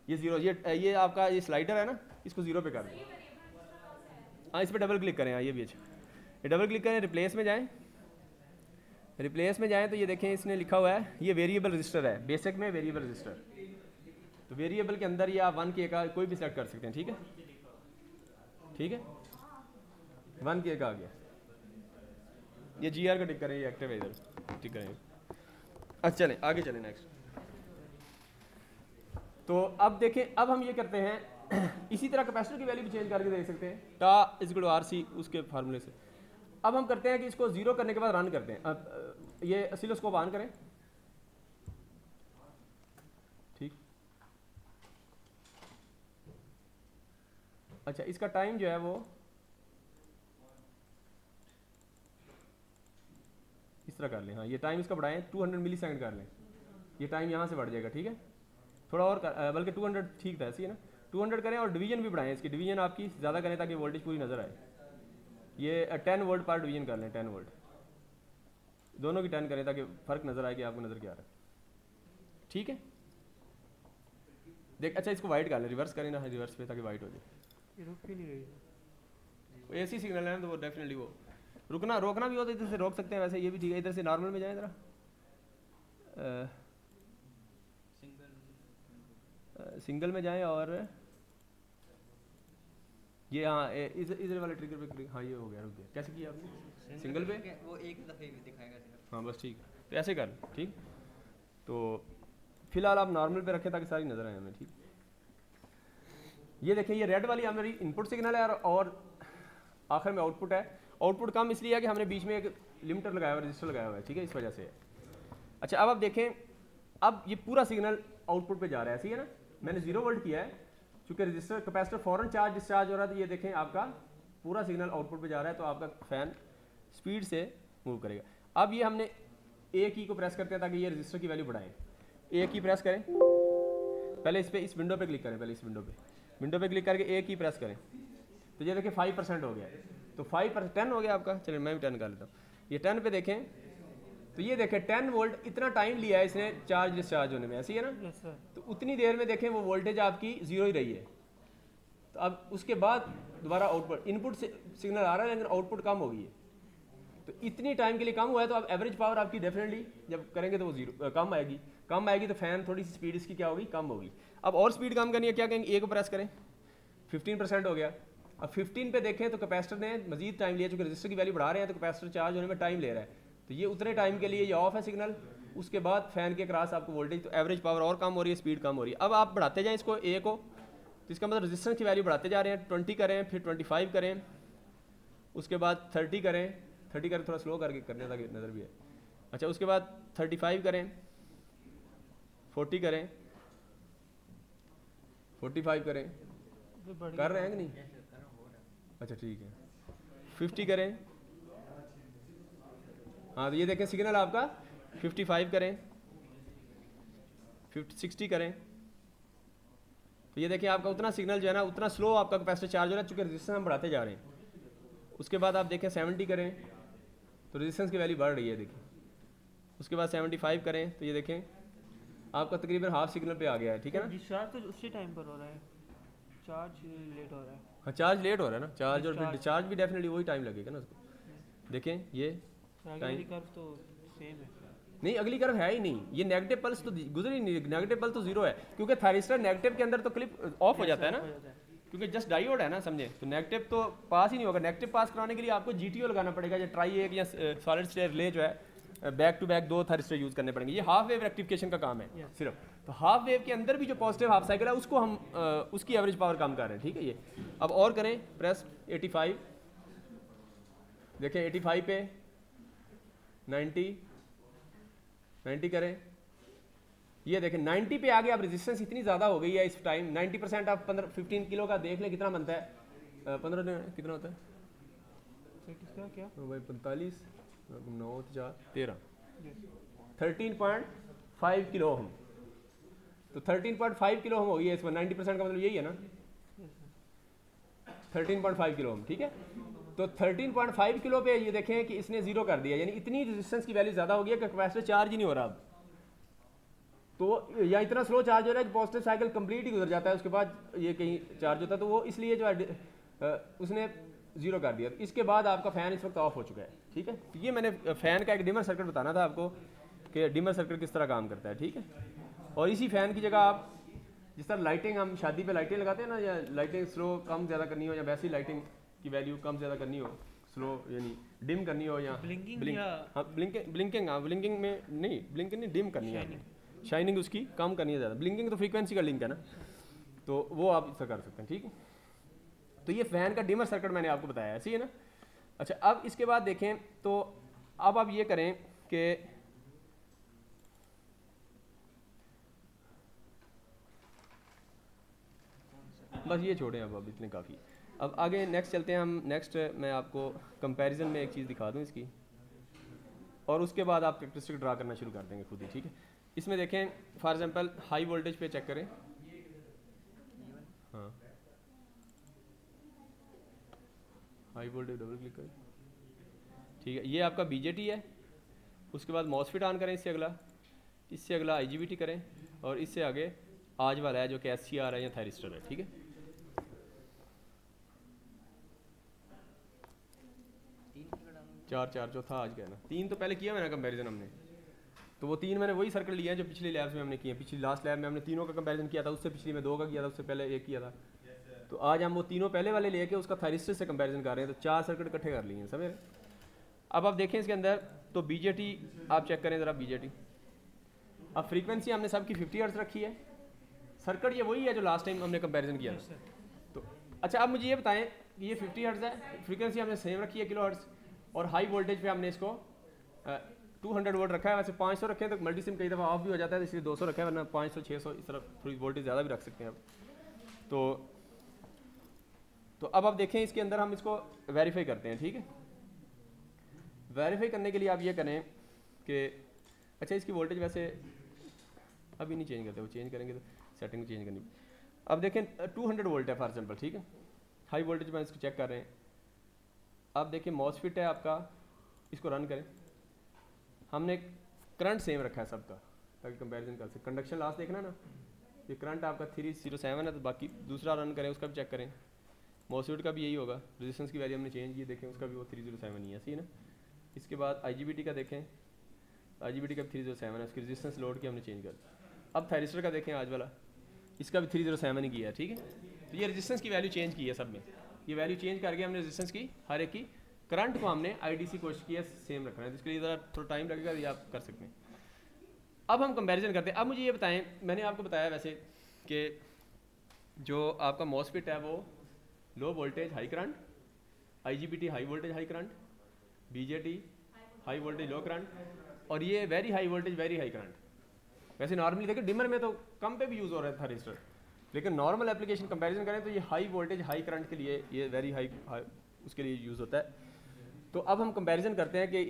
ये 0 ये आपका ये स्लाइडर है ना, इसको 0 पे कर दें। हाँ इस पर डबल क्लिक करें, हाँ ये भी अच्छा, ये डबल क्लिक करें, रिप्लेस में जाएँ, रिप्लेस में जाएँ तो ये देखें इसने लिखा हुआ है ये वेरिएबल रजिस्टर है, बेसिक में वेरिएबल रजिस्टर। तो वेरिएबल के अंदर ये आप 1K का कोई भी सेलेक्ट कर सकते हैं, ठीक है 1K का आ गया। ये GR का टिक करें, ये एक्टिव है इधर, टिक करें। अच्छा चलें आगे चलें नेक्स्ट। तो अब देखें, अब हम ये करते हैं इसी तरह कैपेसिटर की वैल्यू भी चेंज करके देख सकते हैं, टा इज इक्वल टू RC उसके फार्मूले से। अब हम करते हैं कि इसको जीरो करने के बाद रन करते हैं। अब ये ऑसिलोस्कोप ऑन करें, ठीक। अच्छा इसका टाइम जो है वो इस तरह कर लें, हाँ ये टाइम इसका बढ़ाएं, 200 मिली सेकंड कर लें, ये टाइम यहाँ से बढ़ जाएगा, ठीक है। थोड़ा और बल्कि 200 ठीक था, ऐसी है ना, 200 करें और डिवीजन भी बढ़ाएं, इसकी डिवीजन आपकी ज़्यादा करें ताकि वोल्टेज पूरी नज़र आए। ये 10 वोल्ट पर डिवीजन कर लें, 10 वोल्ट, दोनों की 10 करें ताकि फ़र्क नज़र आए कि आपको नज़र क्या आ रहा है, ठीक है। देख अच्छा इसको वाइट कर लें, रिवर्स करें ना, रिवर्स पे ताकि वाइट हो जाए। ये रुक क्यों नहीं रही? ऐसी सिग्नल है तो वो डेफिनेटली वो रोकना भी हो तो इधर से रोक सकते हैं, वैसे ये भी ठीक है। इधर से नॉर्मल में जाएं ज़रा, सिंगल में जाएं और ये हाँ इधर वाले ट्रिगर पे क्लिक, हाँ ये हो गया, रुक गया। कैसे किया आपने? सिंगल पे वो एक दफ़े दिखाएगा सिर्फ। हाँ बस ठीक, तो ऐसे कर, ठीक। तो फिलहाल आप नॉर्मल पे रखें ताकि सारी नज़र आए हमें, ठीक। ये देखें, ये रेड वाली हमारी इनपुट सिग्नल है और आखिर में आउटपुट है। आउटपुट कम इसलिए है कि हमने बीच में एक लिमिटर लगाया हुआ, रजिस्टर लगाया हुआ है, ठीक है, इस वजह से है। अच्छा अब आप देखें, अब ये पूरा सिग्नल आउटपुट पे जा रहा है, ऐसी है ना। मैंने 0 वोल्ट किया है, चूंकि रजिस्टर कैपेसिटर फ़ौरन चार्ज डिस्चार्ज हो रहा है, तो ये देखें आपका पूरा सिग्नल आउटपुट पे जा रहा है, तो आपका फ़ैन स्पीड से मूव करेगा। अब ये हमने A की को प्रेस करते हैं ताकि ये रजिस्टर की वैल्यू बढ़ाएं। A की प्रेस करें, पहले इस विंडो पे क्लिक करें, पहले इस विंडो पे क्लिक करके A की प्रेस करें, तो ये देखिए 5% हो गया, तो 5% 10 हो गया आपका। चलिए मैं भी 10 कर लेता हूँ। ये 10 पे देखें, तो ये देखें 10 वोल्ट इतना टाइम लिया है इसने चार्ज डिस्चार्ज होने में, ऐसी है ना। Yes sir. तो उतनी देर में देखें वो वोल्टेज आपकी 0 ही रही है। तो अब उसके बाद दोबारा आउटपुट, इनपुट से सिग्नल आ रहा है लेकिन आउटपुट कम हो गई है, तो इतनी टाइम के लिए कम हुआ है। तो अब एवरेज पावर आपकी डेफिनेटली जब करेंगे तो वो 0 कम आएगी, तो फैन थोड़ी सी स्पीड इसकी क्या होगी, कम होगी। अब और स्पीड कम करनी है, क्या कहेंगे, A को प्रेस करें, 15% हो गया। अब 15 पे देखें तो कैपेसिटर ने मजीद टाइम लिया, चूँकि रजिस्टर की वैल्यू बढ़ा रहे हैं तो कैपेसिटर चार्ज होने में टाइम ले रहा है, तो ये उतने टाइम के लिए ये ऑफ है सिग्नल। उसके बाद फैन के क्रॉस आपको वोल्टेज, तो एवरेज पावर और कम हो रही है, स्पीड कम हो रही है। अब आप बढ़ाते जाएं इसको A को, तो इसका मतलब रजिस्टेंस की वैल्यू बढ़ाते जा रहे हैं। 20 करें, फिर 25 करें, उसके बाद 30 करें, थोड़ा स्लो करके करने ताकि नज़र भी है। अच्छा उसके बाद 35 करें, 40 करें, 45 करें, कर रहे हैं कि नहीं? अच्छा ठीक है, 50 करें, हाँ तो ये देखें सिग्नल आपका 55 करें, 60 करें, तो ये देखें आपका उतना सिग्नल जो है ना, उतना स्लो आपका कैपेसिटर चार्ज हो रहा है, चूँकि रेजिस्टेंस हम बढ़ाते जा रहे हैं। उसके बाद आप देखें 70 करें, तो रेजिस्टेंस की वैल्यू बढ़ रही है, देखिए। उसके बाद 75 करें, तो ये देखें आपका तकरीबन हाफ सिग्नल पे आ गया है, ठीक है ना। डिस्चार्ज तो उसी टाइम पर हो रहा है, चार्ज लेट हो रहा है। हाँ चार्ज लेट हो रहा है ना, चार्ज और डिस्चार्ज भी डेफिनेटली वही टाइम लगेगा ना उसको। देखें ये अगली कर्व तो सेम है। नहीं, अगली कर्व है ही नहीं, ये नेगेटिव पल्स तो गुजरी नहीं, नेगेटिव पल्स तो 0 है, क्योंकि थायरिस्टर नेगेटिव के अंदर तो क्लिप ऑफ हो जाता है ना, क्योंकि जस्ट डायोड है ना, समझे। तो नेगेटिव तो पास ही नहीं होगा। नेगेटिव पास कराने के लिए आपको GTO लगाना पड़ेगा, या ट्राई एक या सॉलिड स्टेट रिले जो है back to back 2 thyristor use करने पड़ेंगे। ये हाफ वेव रेक्टिफिकेशन का काम है सिर्फ। तो हाफ वेव के अंदर भी जो पॉजिटिव हाफ साइकिल है उसको हम उसकी एवरेज पावर कम कर रहे हैं, ठीक है। ये अब और करें, प्रेस 85, देखें 85 पे 90 करें, ये देखें 90 पे आ गया। अब रेजिस्टेंस इतनी ज़्यादा हो गई है इस टाइम, 90% आप 15 किलो का देख लें कितना बनता है, 15 कितना होता है क्या भाई, 45 9 4 13 13.5 किलो ओम। तो 13.5 किलो ओम हो गई है इसमें, 90% का मतलब यही है ना, 13.5 किलो ओम, ठीक है। तो 13.5 किलो पे ये देखें कि इसने 0 कर दिया, यानी इतनी रेजिस्टेंस की वैल्यू ज़्यादा हो गई है कि कैपेसिटर चार्ज ही नहीं हो रहा अब। तो या इतना स्लो चार्ज हो रहा है कि पॉजिटिव साइकिल कंप्लीट ही गुजर जाता है, उसके बाद ये कहीं चार्ज होता है, तो वो इसलिए जो है उसने 0 कर दिया। इसके बाद आपका फ़ैन इस वक्त ऑफ हो चुका है, ठीक है। तो ये मैंने फ़ैन का एक डिमर सर्किट बताना था आपको कि डिमर सर्किट किस तरह काम करता है, ठीक है। और इसी फ़ैन की जगह आप जिस तरह लाइटिंग, हम शादी पे लाइटें लगाते हैं ना, या लाइटिंग स्लो कम ज़्यादा करनी हो, या वैसी लाइटिंग की वैल्यू कम ज़्यादा करनी हो, स्लो यानी डिम करनी हो या Blinking blink- या- हाँ ब्लिंकिंग में नहीं, ब्लिंकिंग नहीं, डिम करनी है, शाइनिंग उसकी कम करनी है ज़्यादा। ब्लिंकिंग तो फ्रीक्वेंसी का लिंक है ना, तो वो आप इससे कर सकते हैं, ठीक है। तो ये फ़ैन का डिमर सर्किट मैंने आपको बताया, ऐसी है ना। अच्छा, अब इसके बाद देखें तो अब आप ये करें कि बस ये छोड़ें, अब इतने काफ़ी। अब आगे नेक्स्ट चलते हैं हम। नेक्स्ट मैं आपको कंपैरिजन में एक चीज़ दिखा दूं इसकी, और उसके बाद आप कैरेक्टरिस्टिक ड्रा करना शुरू कर देंगे खुद ही, ठीक है। इसमें देखें फॉर एग्जांपल हाई वोल्टेज पे चेक करें, हाँ हाई वोल्टेज डबल क्लिक करें, ठीक है। ये आपका बीजेटी है। उसके बाद मॉसफेट ऑन करें, इससे अगला आईजीबीटी करें, और इससे आगे आज वाला है जो कि एससीआर है या थायरिस्टर है, ठीक है। चार चौथा आज का है ना, 3 तो पहले किया मैंने कंपैरिजन हमने, तो वो 3 मैंने वही सर्कल लिया है जो पिछली लैब्स में हमने किए। पिछली लास्ट लैब में हमने तीनों का कंपैरिजन किया था, उससे पिछली में 2 का किया था, उससे पहले 1 किया था। तो आज हम वो तीनों पहले वाले लेके उसका थायरिस्टर से कंपैरिजन कर रहे हैं, तो 4 सर्किट इकट्ठे कर लिए हैं, समझ रहे। अब आप देखें इसके अंदर तो बीजेटी आप चेक करें ज़रा, बीजेटी अब फ्रीक्वेंसी हमने सबकी 50 हर्ट्ज रखी है, सर्किट ये वही है जो लास्ट टाइम हमने कंपैरिजन किया था। तो अच्छा, अब मुझे ये बताएं कि ये 50 हर्ट्ज है, फ्रीक्वेंसी हमने सेम रखी है किलो हर्ट्ज, और हाई वोल्टेज पे हमने इसको 200 वोल्ट रखा है। वैसे 500 रखें तो मल्टीसिम कई दफ़ा ऑफ भी हो जाता है, इसलिए 200 रखा है, वरना 500 600 इस तरह थोड़ी वोल्टेज ज़्यादा भी रख सकते हैं आप। तो अब आप देखें इसके अंदर हम इसको वेरीफाई करते हैं, ठीक है। वेरीफाई करने के लिए आप ये करें कि अच्छा इसकी वोल्टेज वैसे अभी नहीं चेंज करते, वो चेंज करेंगे तो सेटिंग चेंज करनी। अब देखें 200 वोल्ट है फॉर एग्जाम्पल, ठीक है। हाई वोल्टेज में इसको चेक कर रहे हैं। अब देखें मॉसफेट है आपका, इसको रन करें। हमने करंट सेम रखा है सबका ताकि कंपैरिजन कर सकें। कंडक्शन लॉस देखना ना, ये करंट आपका 307 है, तो बाकी दूसरा रन करें उसका भी चेक करें। मॉसफेट का भी यही होगा, रेजिस्टेंस की वैल्यू हमने चेंज की, देखें उसका भी वो 307 ही है, सही है ना। इसके बाद आईजीबीटी का देखें, आईजीबीटी का 307 है, उसकी रेजिस्टेंस लोड की हमने चेंज कर। अब थायरिस्टर का देखें आज वाला, इसका भी 307 ही किया है, ठीक है। तो ये रेजिस्टेंस की वैल्यू चेंज की है सब में, ये वैल्यू चेंज करके हमने रेजिस्टेंस की हर एक की। करंट को हमने आईडीसी कोशिश की है सेम रखना है, तो इसके लिए ज़रा थोड़ा टाइम लगेगा, ये आप कर सकते हैं। अब हम कंपैरिजन करते हैं। अब मुझे ये बताएं, मैंने आपको बताया वैसे कि जो आपका मॉसफेट है वो low voltage high current, IGBT high voltage high current, BJT high voltage low current, और ये very high voltage very high current. वैसे नॉर्मली देखिए डिमर में तो कम पे भी यूज़ हो रहा है थायरिस्टर, लेकिन नॉर्मल एप्लीकेशन कंपैरिजन करें तो ये हाई वोल्टेज हाई करंट के लिए, ये वेरी हाई उसके लिए यूज़ होता है। तो अब हम कंपैरिजन करते हैं कि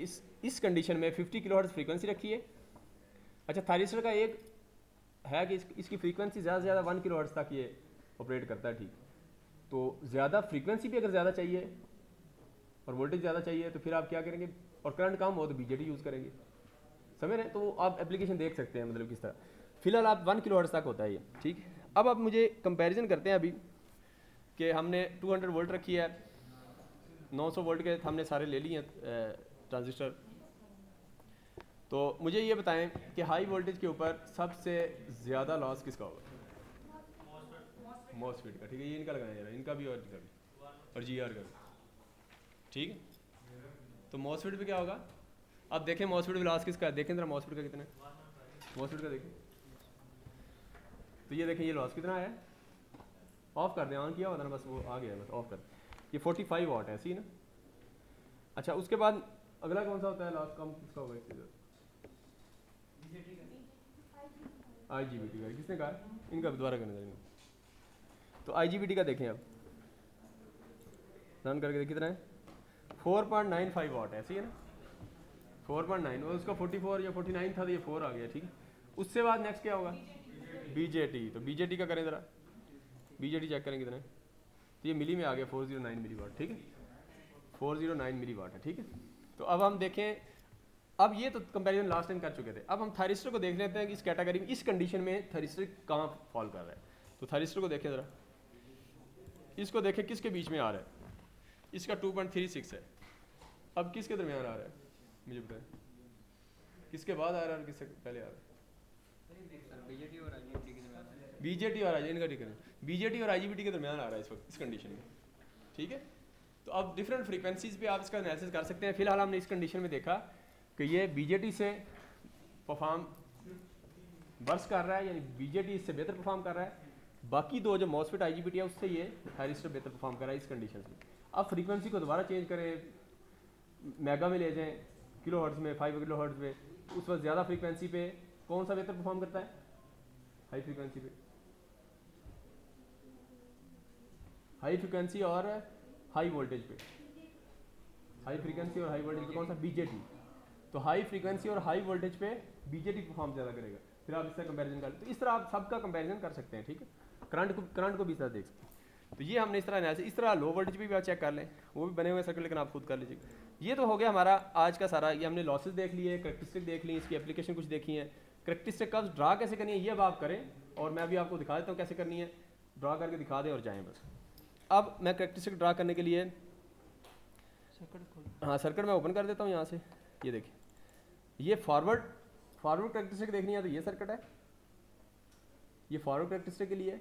इस कंडीशन में 50 किलोहर्ट्ज़ फ्रीक्वेंसी रखी है। अच्छा, थायरिस्टर का एक है कि इसकी फ्रीक्वेंसी ज़्यादा से ज़्यादा 1 किलोहर्ट्ज़ तक ये ऑपरेट करता है, ठीक। तो ज़्यादा फ्रीक्वेंसी भी अगर ज़्यादा चाहिए और वोल्टेज ज़्यादा चाहिए तो फिर आप क्या करेंगे, और करंट कम हो तो बीजेटी यूज़ करेंगे, समझ रहे हैं। तो आप एप्लीकेशन देख सकते हैं मतलब किस तरह। फिलहाल आप 1 किलोहर्ट्ज़ तक होता है ये, ठीक। अब आप मुझे कंपैरिजन करते हैं अभी कि हमने 200 वोल्ट रखी है, 900 वोल्ट के हमने सारे ले लिए हैं ट्रांजिस्टर। तो मुझे ये बताएं कि हाई वोल्टेज के ऊपर सबसे ज़्यादा लॉस किसका होगा? मॉसफेट का, ठीक है। ये इनका लगाया जा रहा है, इनका भी और इनका भी, और जीआर का भी, ठीक है। तो मॉसफेट पे क्या होगा? अब देखें मॉसफेट पे लॉस किसका है, देखें जरा मॉसफेट का कितना है, मॉसफेट का देखें। तो ये देखें ये लॉस कितना है, ऑफ कर दें, ऑन किया होता ना, बस वो आ गया, बस ऑफ कर। ये 45 वाट है, सी ना। अच्छा, उसके बाद अगला कौन सा होता है लॉस कम किसका होगा इसके अंदर? आईजीबीटी का, किसने कहा? इनका दोबारा करने देंगे। तो आईजीबीटी का देखें अब, रन करके कितना है, 4.95 वाट है, सही है ना। 4.9, और उसका 44 या 49 था तो ये 4 आ गया, ठीक है। उससे बाद नेक्स्ट क्या होगा? बीजेटी। तो बीजेटी का करें ज़रा, बीजेटी चेक करें कितना है। तो ये मिली में आ गया 409 मिली वाट, ठीक है। 409 मिली वाट है, ठीक है। तो अब हम देखें, अब ये तो कंपैरिजन लास्ट टाइम कर चुके थे। अब हम थायरिस्टर को देख लेते हैं कि इस कैटेगरी में, इस कंडीशन में थायरिस्टर कहाँ फॉल कर रहा है। तो थायरिस्टर को देखें ज़रा, इसको देखें किसके बीच में आ रहा है। इसका 2.36 है। अब किसके दरमियान आ रहा है मुझे बताएं, किसके बाद आ रहा है और किससे पहले आ रहा है? बीजेटी और आईजीबीटी के दरमियान, बीजेटी और आईजीबीटी के दरमियान आ रहा है इस वक्त, इस कंडीशन में, ठीक है। तो अब डिफरेंट फ्रीक्वेंसीज पे आप इसका एनालिसिस कर सकते हैं। फिलहाल हमने इस कंडीशन में देखा कि ये बीजेटी से परफॉर्म वर्स कर रहा है, यानी बीजेटी इससे बेहतर परफॉर्म कर रहा है। बाकी दो जो मॉसफेट आईजीबीटी है उससे ये थायरिस्टर बेहतर परफॉर्म कर रहा है इस कंडीशन में। अब फ्रीक्वेंसी को दोबारा चेंज करें, मेगा में ले जाएं, किलो हर्ट्ज में, 5 किलो हर्ट्ज में, उस वक्त ज़्यादा फ्रीक्वेंसी पे कौन सा बेहतर परफॉर्म करता है? हाई फ्रीक्वेंसी पे। हाई फ्रीक्वेंसी और हाई वोल्टेज पे, हाई फ्रीक्वेंसी और हाई वोल्टेज पे कौन सा? बीजेटी। तो हाई फ्रीक्वेंसी और हाई वोल्टेज पे बीजेटी परफॉर्म ज़्यादा करेगा। फिर आप इसका कंपैरिजन कर, तो इस तरह आप सबका कंपैरिजन कर सकते हैं, ठीक है। करंट को भी इस तरह देख सकते हैं। तो ये हमने इस तरह एनालिसिस, इस तरह लो वोल्टेज पे भी आप चेक कर लें, वो भी बने हुए सर्किट, लेकिन आप खुद कर लीजिए। ये तो हो गया हमारा आज का सारा। ये हमने लॉसेस देख लिए, करेक्टरिस्टिक देख ली, इसकी एप्लीकेशन कुछ देखी है। करेक्टरिस्टिक कर्व्स ड्रा कैसे करनी है ये अब आप करें, और मैं अभी आपको दिखा देता हूँ कैसे करनी है। ड्रा करके दिखा दें और जाएँ बस। अब मैं करेक्टरिस्टिक ड्रा करने के लिए हाँ सर्किट मैं ओपन कर देता हूँ यहाँ से। ये देखिए, ये फॉरवर्ड करेक्टरिस्टिक देखनी है तो ये सर्किट है, ये फॉरवर्ड करेक्टरिस्टिक के लिए है,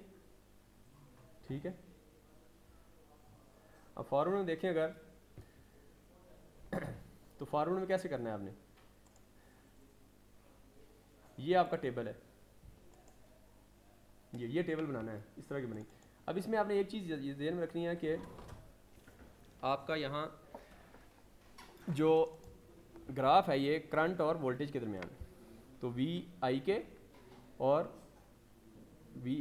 ठीक है। अब फॉरवर्ड में देखें अगर तो फॉरवर्ड में कैसे करना है आपने, ये आपका टेबल है, ये टेबल बनाना है, इस तरह की बनेगी। अब इसमें आपने एक चीज़ ध्यान में रखनी है कि आपका यहाँ जो ग्राफ है ये करंट और वोल्टेज के दरमियान, तो वी आई के और वी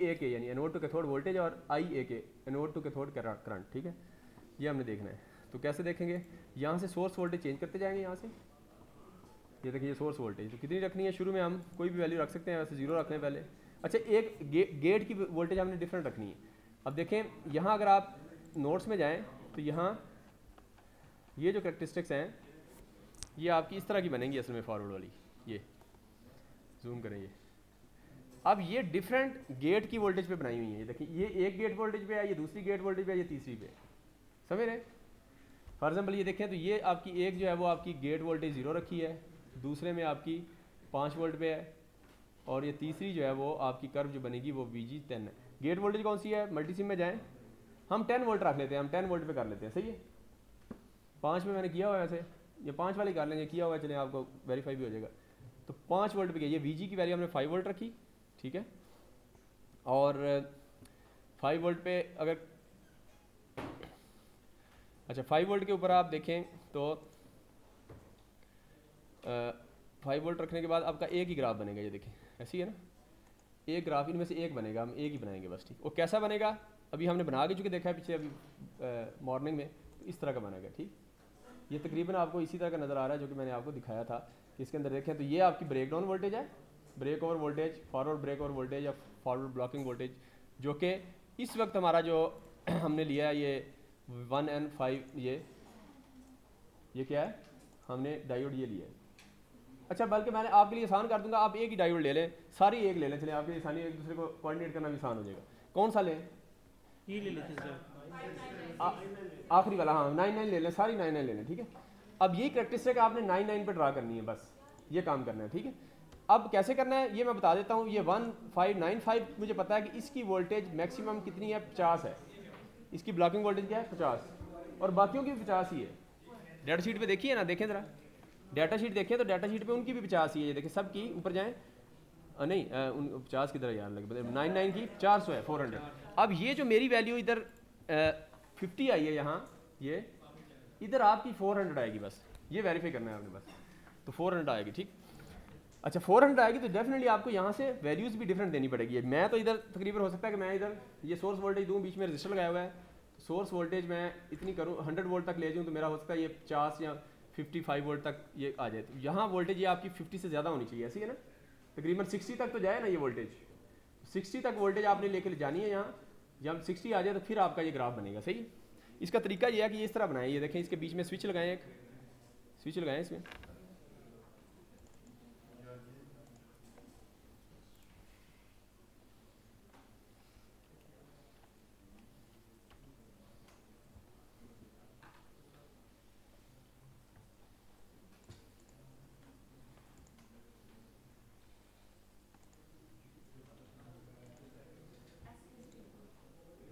ए के यानी एनोड टू कैथोड वोल्टेज, और आई ए के एनोड टू कैथोड करंट, ठीक है। ये हमने देखना है। तो कैसे देखेंगे, यहाँ से सोर्स वोल्टेज चेंज करते जाएंगे। यहाँ से ये देखिए सोर्स वोल्टेज तो कितनी रखनी है, शुरू में हम कोई भी वैल्यू रख सकते हैं, वैसे 0 रखने पहले। अच्छा, एक गेट की वोल्टेज हमने डिफरेंट रखनी है। अब देखें यहाँ अगर आप नोट्स में जाएँ तो यहाँ ये जो करेक्टरिस्टिक्स हैं ये आपकी इस तरह की बनेंगी असल में, फॉरवर्ड वाली। ये जूम करें, ये अब ये डिफरेंट गेट की वोल्टेज पे बनाई हुई है। ये देखिए, ये एक गेट वोल्टेज पे है, ये दूसरी गेट वोल्टेज पे है, ये तीसरी पे, समझ रहे। फॉर एग्जाम्पल ये देखें तो ये आपकी एक जो है वो आपकी गेट वोल्टेज 0 रखी है, दूसरे में आपकी 5 वोल्ट पे है, और ये तीसरी जो है वो आपकी कर्व जो बनेगी वो VG 10 है। गेट वोल्टेज कौन सी है, मल्टीसिम में जाएँ, हम 10 वोल्ट रख लेते हैं, हम 10 वोल्ट पे कर लेते हैं, सही है। 5 में मैंने किया हुआ है, वैसे ये 5 वाली कर लेंगे, किया हुआ है, चलें आपको वेरीफाई भी हो जाएगा। तो 5 वोल्ट पे गया, ये VG की वैल्यू हमने 5 वोल्ट रखी, ठीक है। और 5 वोल्ट पे अगर अच्छा 5 वोल्ट के ऊपर आप देखें तो 5 वोल्ट रखने के बाद आपका एक ही ग्राफ बनेगा। ये देखें ऐसी है ना, एक ग्राफ इनमें से एक बनेगा, हम एक ही बनाएंगे बस, ठीक। वो कैसा बनेगा अभी हमने बना के चुके देखा है पीछे अभी मॉर्निंग में, तो इस तरह का बनेगा, ठीक। ये तकरीबन आपको इसी तरह का नज़र आ रहा है जो कि मैंने आपको दिखाया था। इसके अंदर देखें तो ये आपकी ब्रेक डाउन वोल्टेज है, break over voltage, forward break over voltage या फॉरवर्ड ब्लॉकिंग वोल्टेज, जो कि इस वक्त हमारा जो हमने लिया है ये 1N5, ये क्या है, हमने डायोड ये लिया है। अच्छा, बल्कि मैंने आपके लिए आसान कर दूंगा, आप एक ही डायोड ले लें, सारी एक ले लें, चले आपके लिए आसानी, एक दूसरे को कोऑर्डिनेट करना भी आसान हो जाएगा। कौन सा लें, ये ले लेते सर, आखिरी वाला, हाँ 99 ले लें, सारी 99 ले लें, ठीक है। अब ये करेक्टरिस्टिक आपने 99 पे ड्रा करनी है, बस ये काम करना है, ठीक है। अब कैसे करना है ये मैं बता देता हूँ। ये 1595 मुझे पता है कि इसकी वोल्टेज मैक्सिमम कितनी है, 50 है। इसकी ब्लॉकिंग वोल्टेज क्या है, 50, और बाकियों की भी 50 ही है। डाटा शीट पे देखिए ना, देखें ज़रा डाटा शीट देखें तो डाटा शीट पे उनकी भी 50 ही है। ये देखें सब की, ऊपर जाएँ, नहीं 50 की तरह यार लगे, 99 की 400 है, 400। अब ये जो मेरी वैल्यू इधर 50 आई है यहाँ, ये इधर आपकी 400 आएगी, बस ये वेरीफाई करना है आपने बस, तो 400 आएगी, ठीक। अच्छा 400 आएगी तो डेफिनेटली आपको यहाँ से वैल्यूज़ भी डिफरेंट देनी पड़ेगी। मैं तो इधर तकरीबन हो सकता है कि मैं इधर ये सोर्स वोल्टेज दूँ, बीच में रजिस्टर लगाया हुआ है, तो सोर्स वोल्टेज मैं इतनी करूँ 100 वोल्ट तक ले जाऊँ, तो मेरा हो सकता है ये 50 या 55 वोल्ट तक ये आ जाए। तो यहाँ वोल्टेज ये आपकी 50 से ज़्यादा होनी चाहिए, ऐसी है ना, तकरीबन 60 तक तो जाए ना ये वोल्टेज, 60 तक वोल्टेज आपने लेकर जानी है यहाँ। जब 60 आ जाए तो फिर आपका ये ग्राफ बनेगा, सही। इसका तरीका ये है कि ये इस तरह बनाएं, ये देखें इसके बीच में स्विच लगाएं, एक स्विच लगाएं इसमें,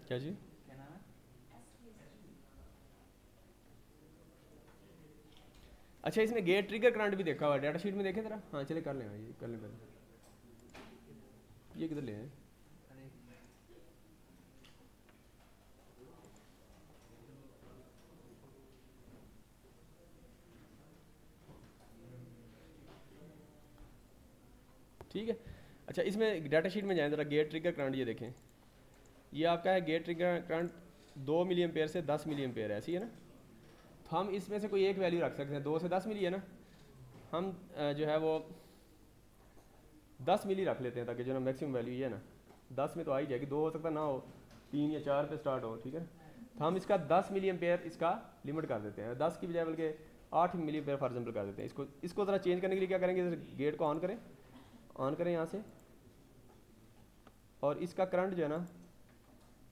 क्या जी, क्या नाम है? अच्छा इसमें गेट ट्रिगर करंट भी देखा हुआ है, डाटा शीट में देखें जरा। हाँ चले कर लें, ये कर लें पहले, ये किधर ले हैं? ठीक है। अच्छा इसमें डाटा शीट में जाएं जरा, गेट ट्रिगर करंट ये देखें, ये आपका है gate trigger current 2 milli ampere से 10 मिली एम्पेयर है, ऐसी है ना। तो हम इसमें से कोई एक वैल्यू रख सकते हैं, 2 से 10 मिली है ना, हम जो है वो 10 मिली रख लेते हैं ताकि जो ना मैक्सिमम वैल्यू ये है ना 10 में तो आ ही जाएगी, 2 हो सकता ना हो, 3 या 4 पे स्टार्ट हो, ठीक है। तो हम इसका 10 मिली एम्पेयर इसका लिमिट कर देते हैं, 10 की बजाय बल्कि 8 मिली एम्पेयर फॉर एग्जाम्पल कर देते हैं। इसको ज़रा चेंज करने के लिए क्या करेंगे, गेट को ऑन करें यहाँ से, और इसका करंट जो है ना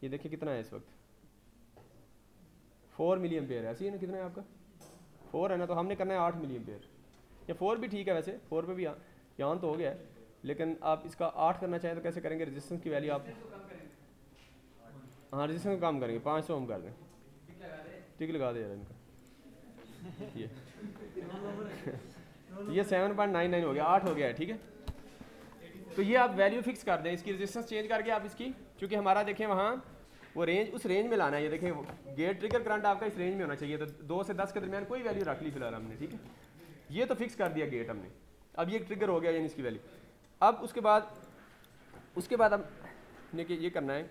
ये देखिए कितना है इस वक्त, 4 मिली एम्पेयर है, ऐसी है ना, कितना है आपका 4 है ना, तो हमने करना है 8 मिली एम्पेयर, या 4 भी ठीक है वैसे, 4 पे भी यहाँ तो हो गया है, लेकिन आप इसका 8 करना चाहें तो कैसे करेंगे, रेजिस्टेंस की वैल्यू आप, हाँ रेजिस्टेंस कम करेंगे, 500 ओम कर दें, टिक लगा दे यार इनका, ये 7.99 हो गया, 8 हो गया है, ठीक है। तो ये आप वैल्यू फिक्स कर दें, इसकी रेजिस्टेंस चेंज करके आप इसकी, क्योंकि हमारा देखें वहाँ वो रेंज, उस रेंज में लाना है, ये देखें गेट ट्रिगर करंट आपका इस रेंज में होना चाहिए, तो 2 से 10 के दरमियान कोई वैल्यू रख ली फिलहाल हमने, ठीक है। ये तो फिक्स कर दिया गेट हमने, अब ये ट्रिगर हो गया यानी इसकी वैल्यू। अब उसके बाद हमने ये करना है।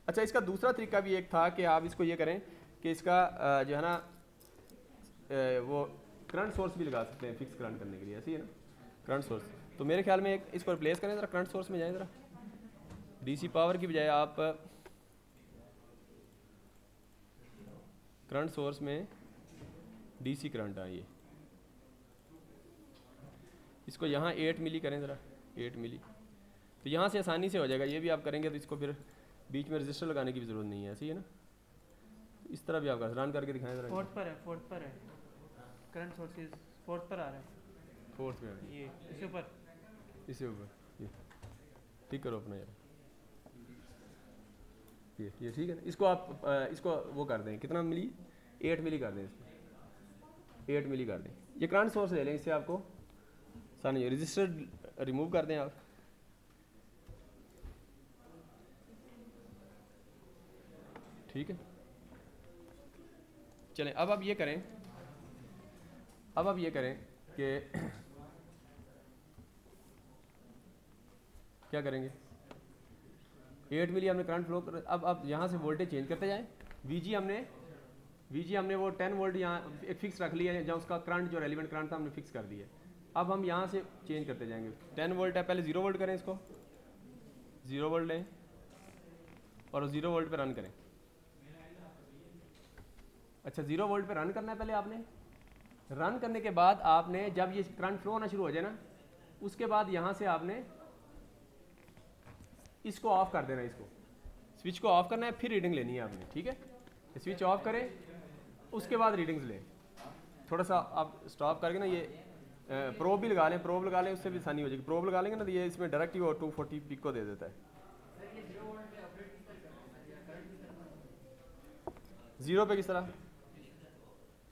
अच्छा इसका दूसरा तरीका भी एक था कि आप इसको ये करें कि इसका जो है ना वो करंट सोर्स भी लगा सकते हैं फिक्स करंट करने के लिए, ऐसी है ना करंट सोर्स। तो मेरे ख्याल में इसको रिप्लेस करें ज़रा, करंट सोर्स में जाएं ज़रा, डीसी पावर की बजाय आप करंट सोर्स में डीसी करंट आइए, इसको यहाँ 8 मिली करें ज़रा, 8 मिली, तो यहाँ से आसानी से हो जाएगा। ये भी आप करेंगे तो इसको फिर बीच में रजिस्टर लगाने की भी ज़रूरत नहीं है, ऐसी है ना। इस तरह भी आप रन करके दिखाएं ज़रा। फोर्थ पर है करंट सोर्सेज, फोर्थ पर आ रहा है, फोर्थ में ये इसके ऊपर ये ठीक करो अपना यार, ये ठीक है ना। इसको आप इसको वो कर दें, कितना मिली, 8 मिली कर दें, इसको 8 मिली कर दें। ये करंट सोर्स ले लें, इससे आपको सारे रजिस्टर रिमूव कर दें आप, ठीक है। चलें अब आप ये करें, कि क्या करेंगे, 8 मिली हमने करंट फ्लो कर, अब आप यहाँ से वोल्टेज चेंज करते जाएं। वीजी हमने वो 10 वोल्ट यहाँ एक फिक्स रख लिया है, जहाँ उसका करंट जो रेलिवेंट करंट था हमने फिक्स कर दिया है। अब हम यहाँ से चेंज करते जाएंगे, 10 वोल्ट है, पहले 0 वोल्ट करें, इसको 0 वोल्ट लें और 0 वोल्ट पे रन करें। अच्छा 0 वोल्ट पे रन करना है पहले आपने, रन करने के बाद आपने जब ये करंट फ्लो होना शुरू हो जाए ना, उसके बाद यहाँ से आपने इसको ऑफ कर देना, इसको स्विच को ऑफ करना है, फिर रीडिंग लेनी है आपने, ठीक है। स्विच ऑफ करें, उसके बाद रीडिंग्स लें। थोड़ा सा आप स्टॉप करके ना ये प्रोब भी लगा लें, उससे भी आसानी हो जाएगी। प्रोब लगा लेंगे ना तो ये इसमें डायरेक्ट ही वो 240 पिको दे देता है। 0 पे किस तरह,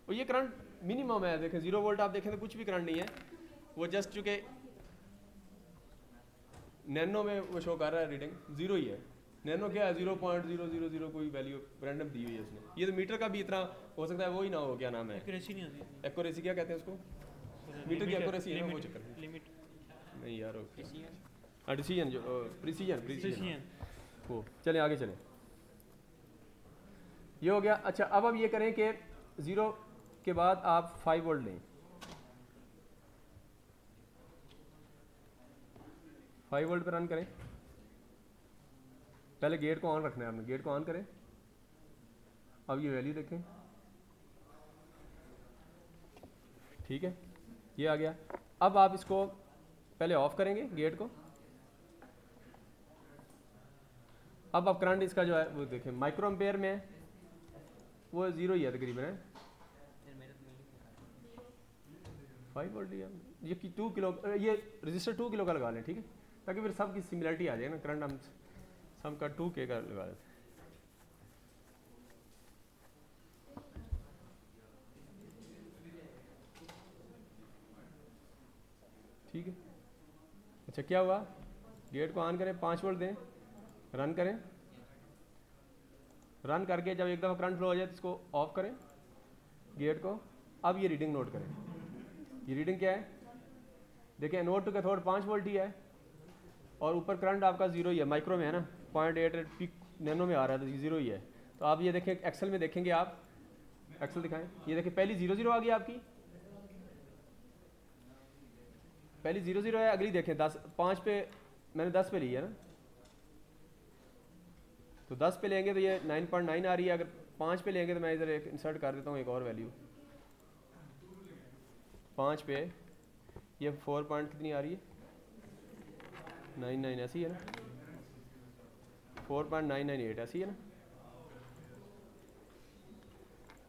और ये करंट मिनिमम है, देखें 0 वोल्ट आप देखें तो कुछ भी करंट नहीं है, वो जस्ट चूँकि नैनो में वो शो कर रहा है, रीडिंग 0 ही है। नैनो क्या है, 0.000 कोई वैल्यू रैंडम दी हुई है उसने। ये तो मीटर का भी इतना हो सकता है वो ही ना हो, क्या नाम है, एक्यूरेसी नहीं होती, एक्यूरेसी क्या कहते हैं उसको, मीटर की एक्यूरेसी है वो चक्कर लिमिट नहीं यार, डिसीजन जो प्रिसीजन वो। चलें आगे चलें, ये हो गया। अच्छा अब ये करें कि 0 के बाद आप 5 वोल्ट लें, 5 वोल्ट पर रन करें। पहले गेट को ऑन रखना है आपने, गेट को ऑन करें। अब ये वैल्यू देखें, ठीक है, ये आ गया। अब आप इसको पहले ऑफ करेंगे गेट को। अब आप करंट इसका जो है वो देखें, माइक्रो एम्पेयर में वो 0 ही है तकरीबन है, 5 वोल्ट ये 2 किलो, ये रजिस्टर 2 किलो का लगा लें, ठीक है, ताकि फिर सब की सिमिलरिटी आ जाए ना। करंट हम सब का 2K का लगा देते हैं। अच्छा क्या हुआ, गेट को ऑन करें, 5 वोल्ट दें, रन करें, रन करके जब एक दफ़ा करंट फ्लो हो जाए तो इसको ऑफ करें गेट को। अब ये रीडिंग नोट करें, ये रीडिंग क्या है देखें, नोट टू कैथोड 5 वोल्ट ही है और ऊपर करंट आपका जीरो ही है, माइक्रो में है ना, 0.8 पीक नैनो में आ रहा है तो जीरो ही है। तो आप ये देखें एक्सेल में देखेंगे, आप एक्सेल दिखाएं, ये देखें पहली 0 आ गई आपकी, पहली 0 है, अगली देखें 10, 5 पे मैंने 10 पे ली है ना, तो 10 पे लेंगे तो ये 9.9 आ रही है, अगर 5 पे लेंगे तो मैं इधर एक इंसर्ट कर देता हूँ एक और वैल्यू, 5 पे ये 4 पॉइंट कितनी आ रही है 99 ऐसी है ना, 4.998 ऐसी है ना,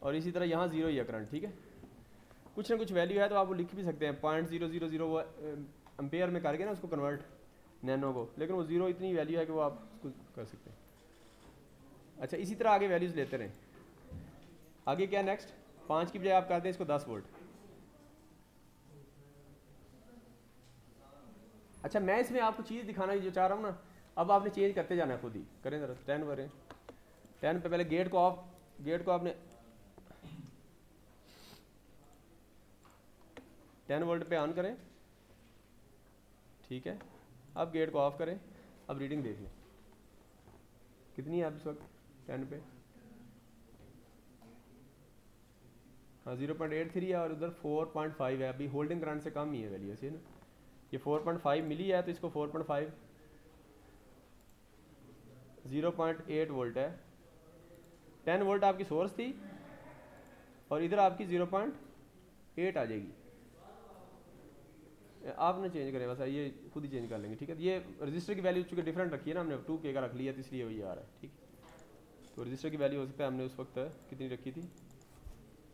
और इसी तरह यहाँ जीरो ही है करंट, ठीक है। कुछ ना कुछ वैल्यू है तो आप वो लिख भी सकते हैं, 0.000 वो एम्पेयर में करके ना उसको कन्वर्ट नैनो को, लेकिन वो जीरो इतनी वैल्यू है कि वो आप उसको कर सकते हैं। अच्छा इसी तरह आगे वैल्यूज़ लेते रहें, आगे क्या नेक्स्ट, 5 की बजाय आप करते हैं इसको 10 वोल्ट। अच्छा मैं इसमें आपको चीज़ दिखाना जो चाह रहा हूँ ना, अब आपने चेंज करते जाना है खुद ही, करें ज़रा 10 करें, 10 पे पहले गेट को ऑफ, गेट को आपने 10 वोल्ट पे ऑन करें, ठीक है। अब गेट को ऑफ करें, अब रीडिंग देख लें कितनी है आप इस वक्त 10 पे, हाँ 0.83 है और उधर 4.5 है, अभी होल्डिंग करंट से कम ही है वैल्यू ऐसे ना, ये 4.5 मिली है तो इसको 4.5 0.8 वोल्ट है, 10 वोल्ट आपकी सोर्स थी और इधर आपकी 0.8 आ जाएगी, आपने चेंज करें बस, ये खुद ही चेंज कर लेंगे, ठीक है। ये रजिस्टर की वैल्यू चूँकि डिफरेंट रखी है ना हमने, 2K का रख लिया तो इसलिए वही आ रहा है, ठीक। तो रजिस्टर की वैल्यू हो सकता है हमने उस वक्त कितनी रखी थी,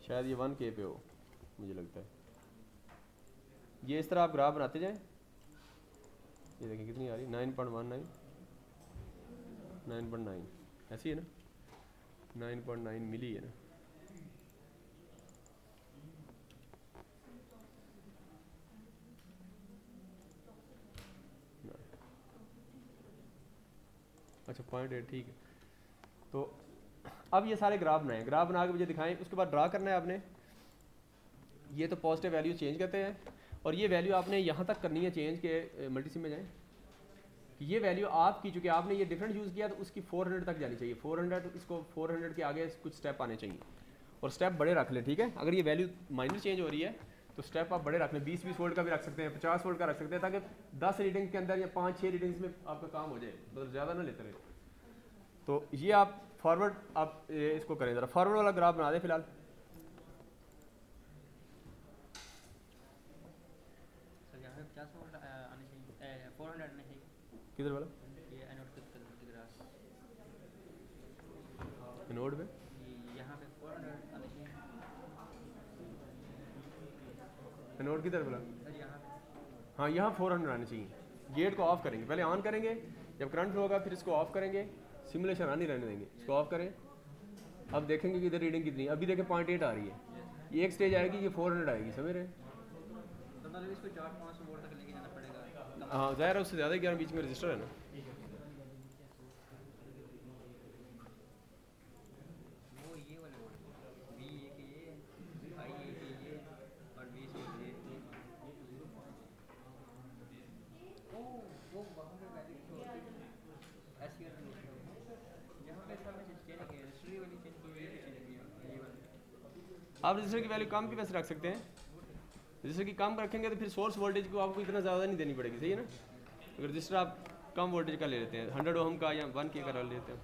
शायद ये 1K पे हो मुझे लगता है। ये इस तरह आप ग्राफ बनाते जाएं, ये देखें कितनी आ रही है 9.19 9.9 ऐसी है ना, 9.9 मिली है ना, अच्छा 0.8 ठीक है। तो अब ये सारे ग्राफ बनाएं, ग्राफ बना के मुझे दिखाएं, उसके बाद ड्रा करना है आपने। ये तो पॉजिटिव वैल्यू चेंज करते हैं और ये वैल्यू आपने यहाँ तक करनी है चेंज के, मल्टीसिम में जाएं कि ये वैल्यू आपकी, चूँकि आपने ये डिफरेंट यूज़ किया तो उसकी 400 तक जानी चाहिए, 400, इसको 400 के आगे कुछ स्टेप आने चाहिए और स्टेप बड़े रख लें, ठीक है। अगर ये वैल्यू माइनर चेंज हो रही है तो स्टेप आप बड़े रख लें, 20-20 वोल्ट का भी रख सकते हैं, 50 वोल्ट का रख सकते हैं, ताकि 10 रीडिंग के अंदर या 5-6 रीडिंग्स में आपका काम हो जाए, मतलब ज़्यादा ना लेते रहे। तो ये आप फॉरवर्ड आप इसको करें, ज़रा फॉरवर्ड वाला ग्राफ बना दें फिलहाल। सर यहाँ पे 50 वोल्ट आने चाहिए, 400 आने चाहिए, किधर वाला, ये एनोड की ग्राफ, नोड पे यहाँ पे 400 आने चाहिए नोड किधर वाला, सर, यहाँ पे हाँ यहाँ 400 आने चाहिए। गेट को ऑफ करेंगे, पहले ऑन करेंगे, जब करंट फ्लो होगा फिर इसको ऑफ करेंगे, सिमुलेशन आने रहने देंगे, इसको ऑफ करें। अब देखेंगे कि इधर रीडिंग कितनी है, अभी देखें 0.8 आ रही है, ये एक स्टेज आएगी ये 400 आएगी, समझ रहे हैं। तो मतलब इसको 400-500 वोल्ट तक लेके जाना पड़ेगा। हाँ ज़ाहिर है उससे ज़्यादा ही, बीच में रजिस्टर है ना। वो ये वाले वोल्ट V1 के ये, I1 के ये और V2 के ये, वो वहाँ पे वैल्यू तो ऐसी है, यहाँ पे सब चेंज किया, रजिस्टर वाली चेंज की, ये चेंज किया, ये वाली। आप रजिस्टर की वैल्यू कम की वैसे रख सकते हैं, रजिस्टर की कम रखेंगे तो फिर सोर्स वोल्टेज को आपको इतना ज़्यादा नहीं देनी पड़ेगी, सही है ना। अगर रजिस्टर आप कम वोल्टेज का ले लेते हैं, 100 ओम का या 1K का ले लेते हैं,